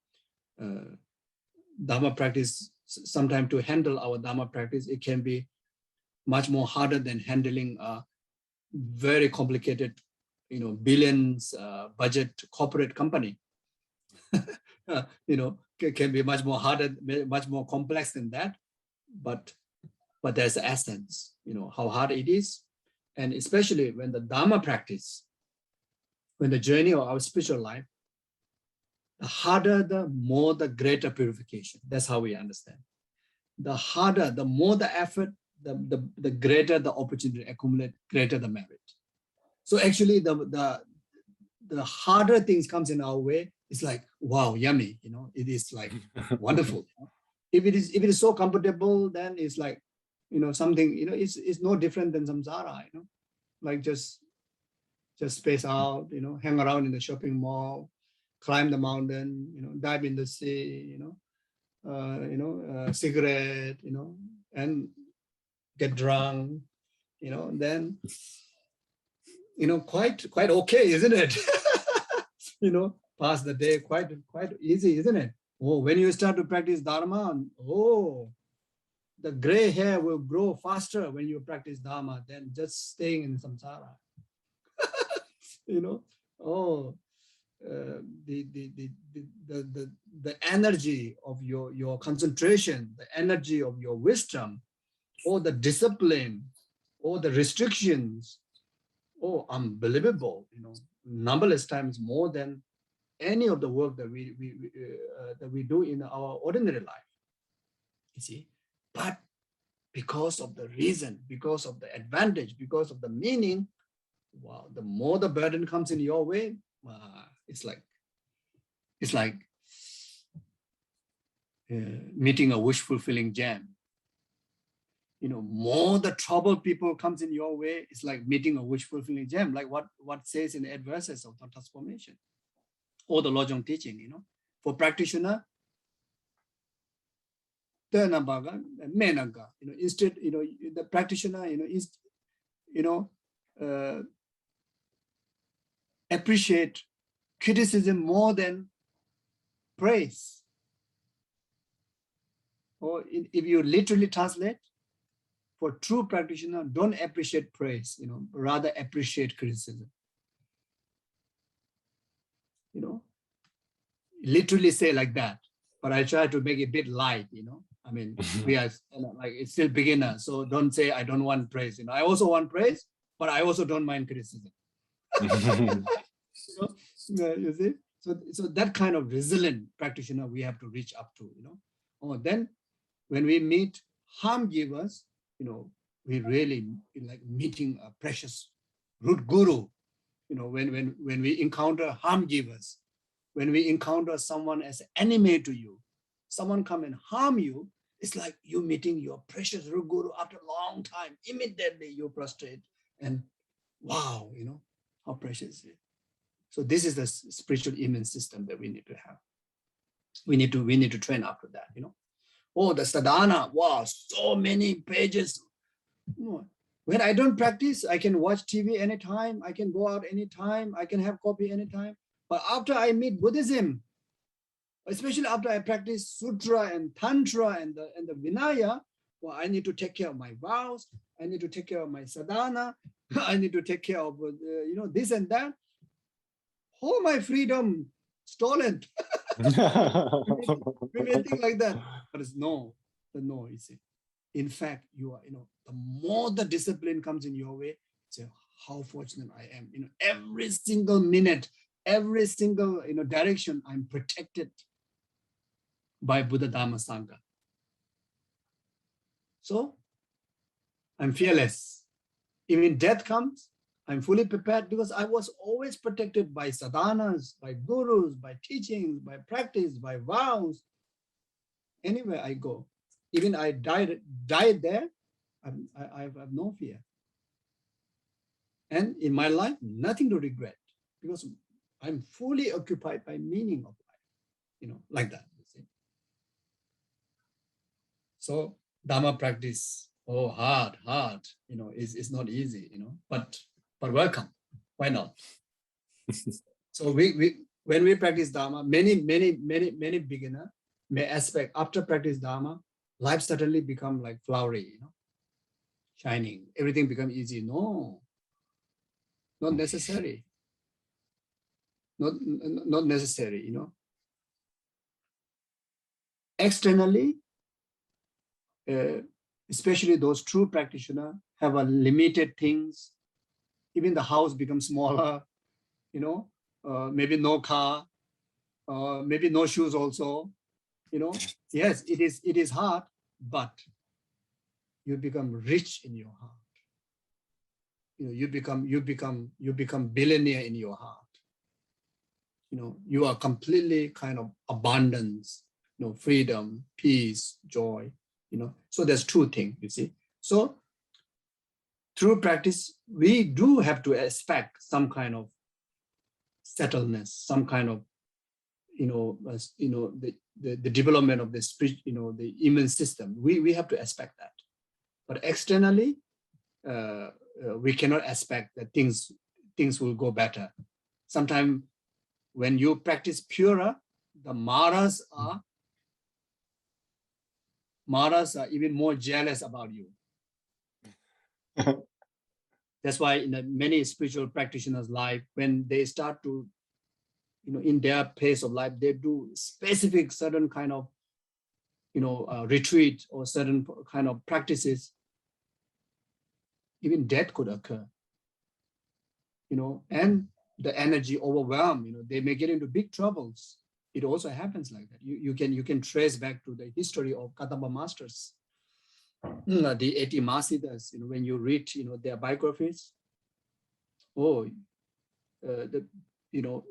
Dharma practice, sometimes to handle our Dharma practice, it can be much more harder than handling a very complicated, you know, billions budget corporate company. You know, can be much more harder, much more complex than that. But there's the essence, you know, how hard it is. And especially when the Dharma practice, when the journey of our spiritual life, the harder, the more the greater purification. That's how we understand. The harder, the more the effort, the greater the opportunity to accumulate, greater the merit. So actually the harder things comes in our way, it's like, wow, yummy, you know, it is like wonderful. If it is so comfortable, then it's like, you know, something, you know, it's no different than samsara, you know, like just space out, you know, hang around in the shopping mall, climb the mountain, you know, dive in the sea, you know, cigarette, you know, and get drunk, you know, then, you know, quite okay, isn't it? You know, pass the day quite easy, isn't it? Oh, when you start to practice Dharma, oh, the gray hair will grow faster when you practice Dharma than just staying in samsara. You know, oh, the energy of your concentration, the energy of your wisdom, or the discipline, or the restrictions, oh, unbelievable, you know, numberless times more than any of the work that we do in our ordinary life, you see. But because of the reason, because of the advantage, because of the meaning, wow, the more the burden comes in your way, it's like meeting a wish-fulfilling jam. You know, more the trouble people comes in your way, it's like meeting a wish-fulfilling jam, like what says in the adverses of the transformation or the Lojong teaching, you know. For practitioner, you know, instead, you know, the practitioner, you know, appreciate criticism more than praise. Or if you literally translate, for true practitioner, don't appreciate praise, you know, rather appreciate criticism. You know, literally say like that, but I try to make it a bit light, you know. I mean, we are, you know, like, it's still beginner, so don't say I don't want praise. You know, I also want praise, but I also don't mind criticism. You know, you see, so that kind of resilient practitioner we have to reach up to, you know. Oh, then when we meet harm givers, you know, we really like meeting a precious root guru. You know, when we encounter harm givers, when we encounter someone as an enemy to you, someone come and harm you, it's like you meeting your precious root guru after a long time. Immediately you prostrate and wow, you know, how precious it is. So this is the spiritual immune system that we need to have. We need to train up to that, you know. Oh, the sadhana, wow, so many pages. When I don't practice, I can watch TV anytime, I can go out anytime, I can have coffee anytime. But after I meet Buddhism, especially after I practice Sutra and Tantra and the Vinaya, well, I need to take care of my vows, I need to take care of my sadhana, I need to take care of, you know, this and that. All my freedom stolen. We may think like that, but it's no, you see. In fact, you are, the more the discipline comes in your way, say, how fortunate I am. Every single minute, every single, direction, I'm protected by Buddha, Dhamma, Sangha. So I'm fearless. Even death comes, I'm fully prepared because I was always protected by sadhanas, by gurus, by teachings, by practice, by vows. Anywhere I go, even I died there, I have no fear. And in my life, nothing to regret because I'm fully occupied by meaning of life, like that. You see. So Dhamma practice, hard, it's not easy, but welcome. Why not? So when we practice Dhamma, many beginner may expect after practice Dhamma, life suddenly become like flowery, shining, everything become easy. No, not necessary. Not necessary, Externally, especially those true practitioners have a limited things. Even the house becomes smaller, maybe no car, maybe no shoes also, Yes, it is hard, but you become rich in your heart. You become billionaire in your heart. You are completely kind of abundance, freedom, peace, joy, So there's two things, you see. So through practice, we do have to expect some kind of settledness, some kind of, the development of the spirit, the immune system. We have to expect that. But externally, we cannot expect that things will go better. Sometimes when you practice purer, the Maras are even more jealous about you. That's why in many spiritual practitioners' life, when they start to, in their pace of life, they do specific certain kind of, retreat or certain kind of practices. Even death could occur, and the energy overwhelm, they may get into big troubles. It also happens like that. You can trace back to the history of Kadamba masters, the 80 Masidas. When you read, their biographies,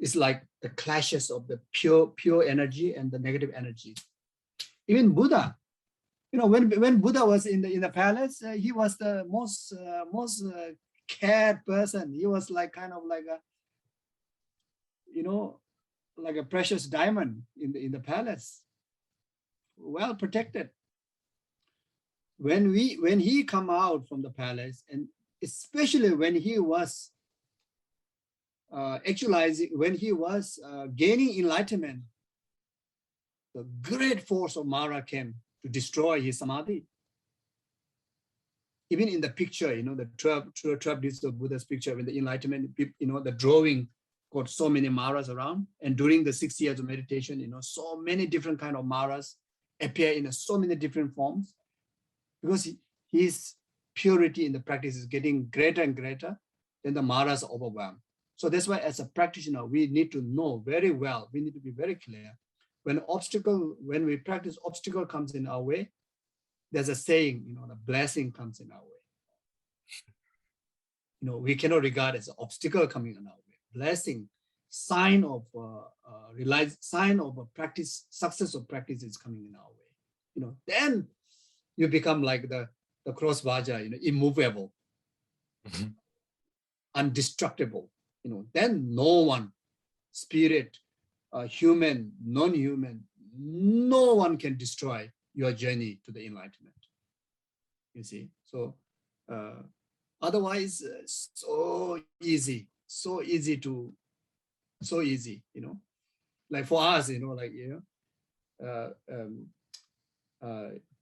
it's like the clashes of the pure energy and the negative energy. Even Buddha, when Buddha was in the palace, he was the most cared person. He was like kind of like a, like a precious diamond in the palace, well protected. When he come out from the palace, and especially when he was actualizing, when he was gaining enlightenment, the great force of Mara came to destroy his samadhi. Even in the picture, the 12 digits of Buddha's picture, when the enlightenment, the drawing got so many Maras around. And during the 6 years of meditation, so many different kind of Maras appear in so many different forms, because his purity in the practice is getting greater and greater, then the Maras are overwhelmed. So that's why as a practitioner, we need to know very well, we need to be very clear. When we practice, obstacle comes in our way, there's a saying, the blessing comes in our way. We cannot regard as an obstacle coming in our way. Blessing, sign of a practice, success of practice is coming in our way. Then you become like the cross vaja, immovable, undestructible. Then no one, spirit, human, non-human, no one can destroy your journey to the enlightenment. You see, so otherwise, so easy, like for us,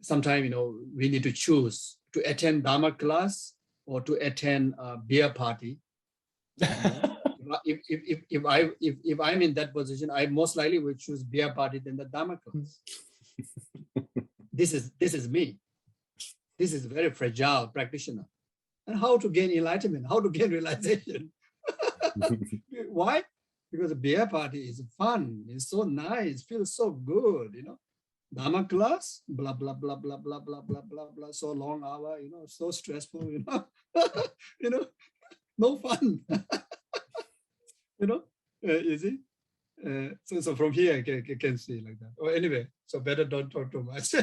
sometimes, we need to choose to attend Dharma class or to attend a beer party. if I'm in that position, I most likely would choose beer party than the Dharma class. This is me. This is very fragile practitioner. And how to gain enlightenment, how to gain realization. Why? Because the beer party is fun, it's so nice, feels so good, you know. Dharma class, blah, blah, blah, blah, blah, blah, blah, blah, blah, so long hour, you know, so stressful, you know, you know, no fun, you know, you see? So from here, I can see like that. Oh, anyway, so better don't talk too much.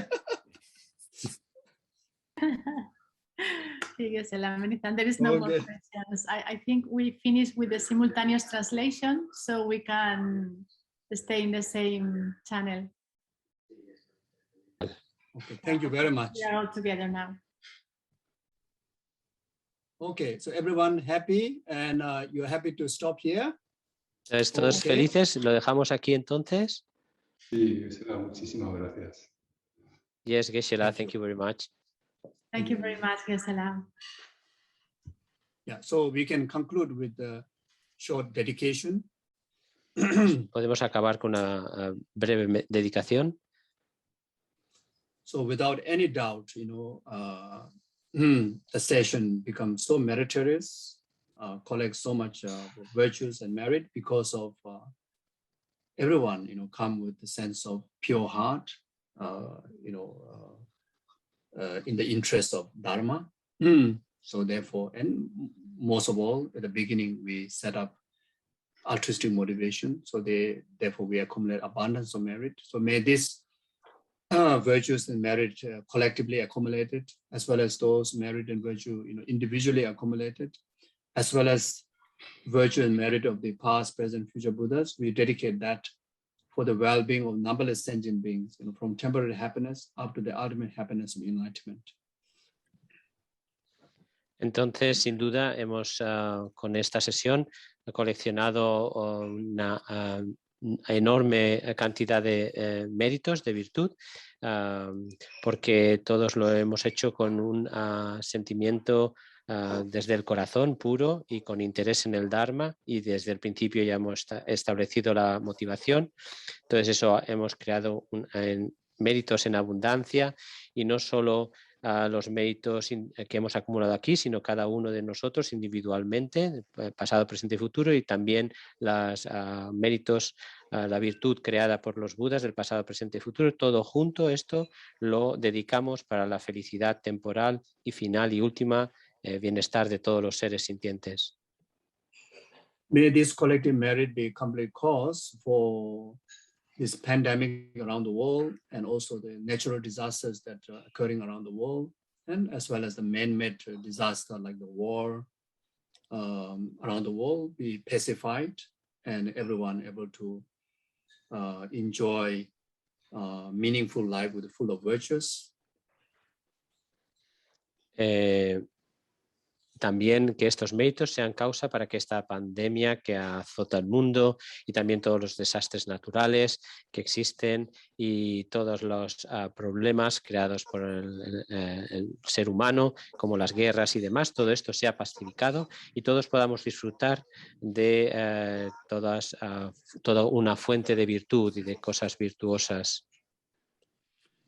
There is no more questions. I think we finished with the simultaneous translation, so we can stay in the same channel. Okay, thank you very much. We are all together now. Okay, so everyone happy and you're happy to stop here? ¿Todos felices? ¿Lo dejamos aquí entonces? Sí, Geshe-la, muchísimas gracias. Yes, Geshe-la, thank you very much. Thank you very much, Geshe-la. Yeah, so we can conclude with the short dedication. Podemos acabar con una breve dedicación. So without any doubt, you know, the session becomes so meritorious, collects so much virtues and merit because of everyone, you know, come with the sense of pure heart, you know, in the interest of Dharma. So therefore, and most of all, at the beginning, we set up altruistic motivation. So therefore, we accumulate abundance of merit. So may this virtues and merit collectively accumulated, as well as those merit and virtue, you know, individually accumulated, as well as virtue and merit of the past, present, future Buddhas. We dedicate that for the well-being of numberless sentient beings, you know, from temporary happiness up to the ultimate happiness of enlightenment. Entonces, sin duda, hemos con esta sesión coleccionado una enorme cantidad de méritos, de virtud, porque todos lo hemos hecho con un sentimiento desde el corazón puro y con interés en el Dharma, y desde el principio ya hemos establecido la motivación. Entonces eso, hemos creado méritos en abundancia, y no solo los méritos que hemos acumulado aquí, sino cada uno de nosotros individualmente, pasado, presente y futuro, y también los méritos, la virtud creada por los Budas del pasado, presente y futuro. Todo junto, esto lo dedicamos para la felicidad temporal y final y última, bienestar de todos los seres sintientes. May this collective merit be complete cause for this pandemic around the world, and also the natural disasters that are occurring around the world, and as well as the man-made disaster like the war around the world, be pacified, and everyone able to enjoy meaningful life with full of virtues. También que estos méritos sean causa para que esta pandemia que azota el mundo, y también todos los desastres naturales que existen y todos los problemas creados por el ser humano, como las guerras y demás, todo esto sea pacificado y todos podamos disfrutar de toda una fuente de virtud y de cosas virtuosas.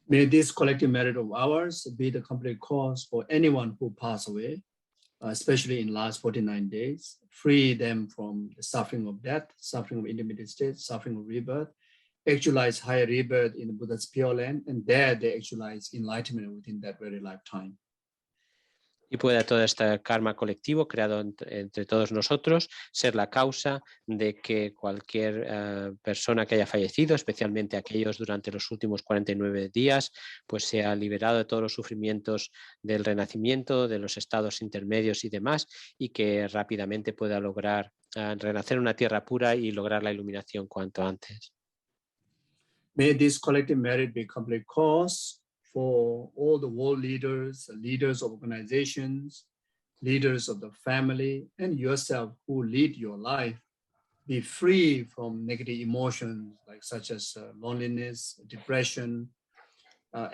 May this collective merit of ours be the complete cause for anyone who passed away, especially in last 49 days, free them from the suffering of death, suffering of intermediate state, suffering of rebirth, actualize higher rebirth in the Buddha's Pure Land, and there they actualize enlightenment within that very lifetime. Y pueda todo este karma colectivo creado entre todos nosotros ser la causa de que cualquier persona que haya fallecido, especialmente aquellos durante los últimos 49 días, pues sea liberado de todos los sufrimientos del renacimiento, de los estados intermedios y demás, y que rápidamente pueda lograr renacer en una tierra pura y lograr la iluminación cuanto antes. May this collective merit be complete cause for all the world leaders, leaders of organizations, leaders of the family, and yourself who lead your life, be free from negative emotions like such as loneliness, depression,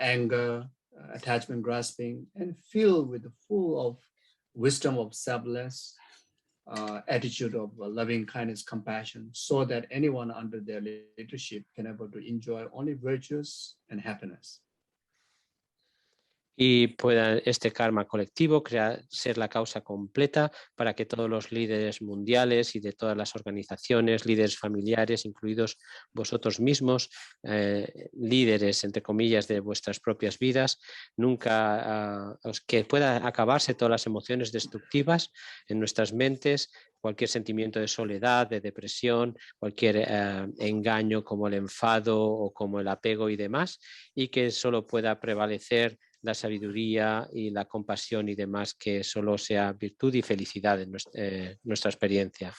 anger, attachment, grasping, and filled with the full of wisdom of selfless, attitude of loving kindness, compassion, so that anyone under their leadership can able to enjoy only virtues and happiness. Y pueda este karma colectivo ser la causa completa para que todos los líderes mundiales y de todas las organizaciones, líderes familiares, incluidos vosotros mismos, líderes, entre comillas, de vuestras propias vidas, nunca, que pueda acabarse todas las emociones destructivas en nuestras mentes, cualquier sentimiento de soledad, de depresión, cualquier engaño como el enfado o como el apego y demás, y que solo pueda prevalecer la sabiduría y la compasión y demás, que solo sea virtud y felicidad en nuestra experiencia.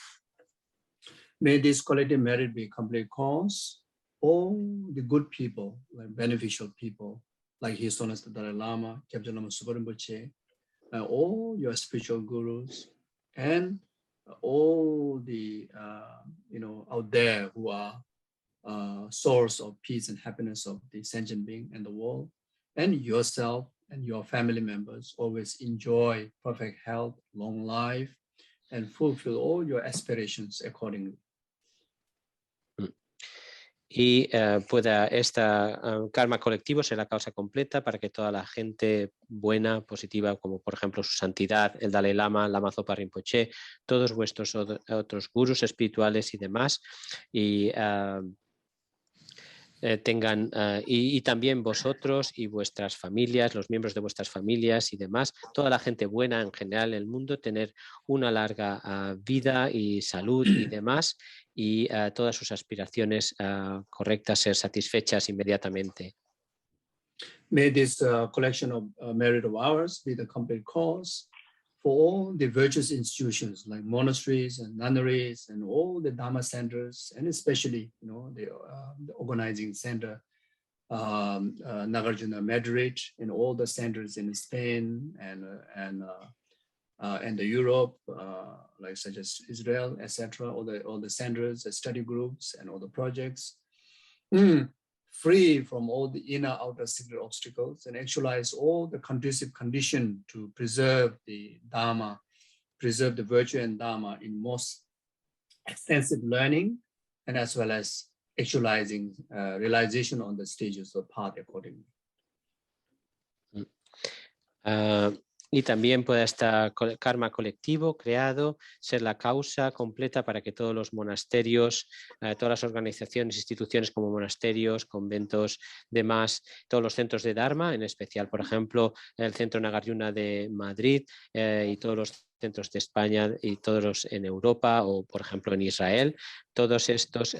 May this collective merit be complete cause all the good people, like beneficial people, like His Holiness the Dalai Lama, Kyabje Lama Supa Rinpoche, all your spiritual gurus, and all the out there who are source of peace and happiness of the sentient being and the world, and yourself and your family members always enjoy perfect health, long life, and fulfill all your aspirations accordingly. Y pueda esta karma colectivo ser la causa completa para que toda la gente buena, positiva, como por ejemplo su santidad, el Dalai Lama, Lama Zopa Rinpoche, todos vuestros otros gurús espirituales y demás, y tengan, y también vosotros y vuestras familias, los miembros de vuestras familias y demás, toda la gente buena en general en el mundo, tener una larga vida y salud y demás, y todas sus aspiraciones correctas ser satisfechas inmediatamente. May this collection of merit of ours be the complete cause for all the virtuous institutions like monasteries and nunneries and all the Dharma centers, and especially the organizing center, Nagarjuna Madrid, and all the centers in Spain and the Europe, like such as Israel, etc. All the centers, the study groups, and all the projects. Free from all the inner outer secret obstacles and actualize all the conducive condition to preserve the Dharma, preserve the virtue and Dharma in most extensive learning, and as well as actualizing realization on the stages of path accordingly. Y también pueda este karma colectivo creado ser la causa completa para que todos los monasterios, todas las organizaciones, instituciones como monasterios, conventos, demás, todos los centros de Dharma, en especial, por ejemplo, el Centro Nagarjuna de Madrid y todos los centros de España y todos los en Europa o, por ejemplo, en Israel, todos estos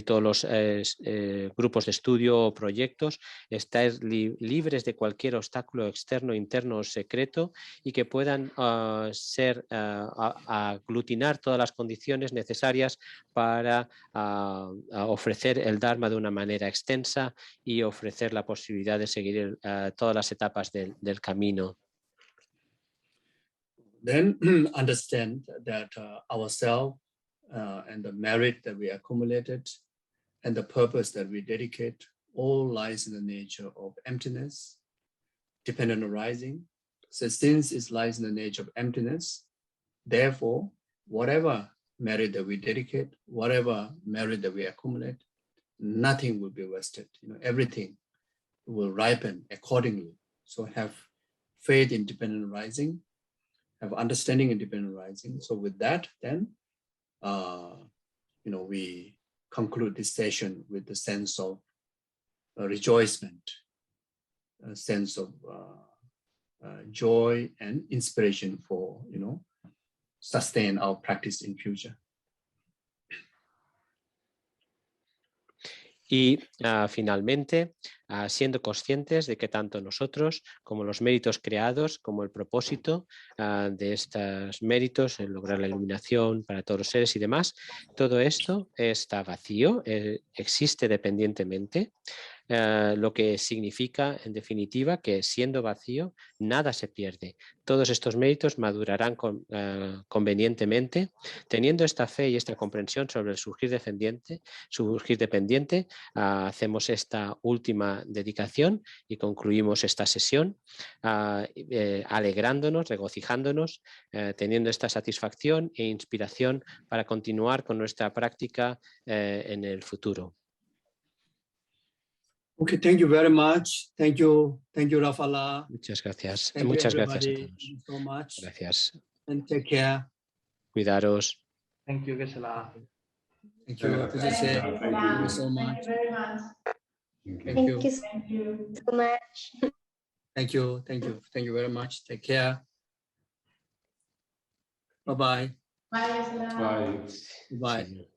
todos los grupos de estudio o proyectos están libres de cualquier obstáculo externo, interno o secreto, y que puedan aglutinar todas las condiciones necesarias para ofrecer el Dharma de una manera extensa y ofrecer la posibilidad de seguir todas las etapas del camino. Then understand that ourselves and the merit that we accumulated and the purpose that we dedicate all lies in the nature of emptiness, dependent arising. So since it lies in the nature of emptiness, therefore, whatever merit that we dedicate, whatever merit that we accumulate, nothing will be wasted. Everything will ripen accordingly. So have faith in dependent arising, have understanding in dependent arising. So with that, then, we conclude this session with the sense of rejoicement, a sense of joy and inspiration for, sustain our practice in future. Y finalmente, siendo conscientes de que tanto nosotros como los méritos creados, como el propósito de estos méritos, el lograr la iluminación para todos los seres y demás, todo esto está vacío, existe dependientemente. lo que significa, en definitiva, que siendo vacío, nada se pierde. Todos estos méritos madurarán convenientemente. Teniendo esta fe y esta comprensión sobre el surgir dependiente, hacemos esta última dedicación y concluimos esta sesión alegrándonos, regocijándonos, teniendo esta satisfacción e inspiración para continuar con nuestra práctica en el futuro. Okay, thank you very much. Thank you, Rafala. Muchas gracias. Thank you, Muchas gracias a everybody. todos. Thank you so much. Gracias. And take care. Cuidaros. Thank you, Gesala. Thank Muchas you, gracias. Tejase. Thank Thank you so much. Thank you. Thank you. so much. Thank you very much. Take care. Bye-bye. Bye. Bye. Sí.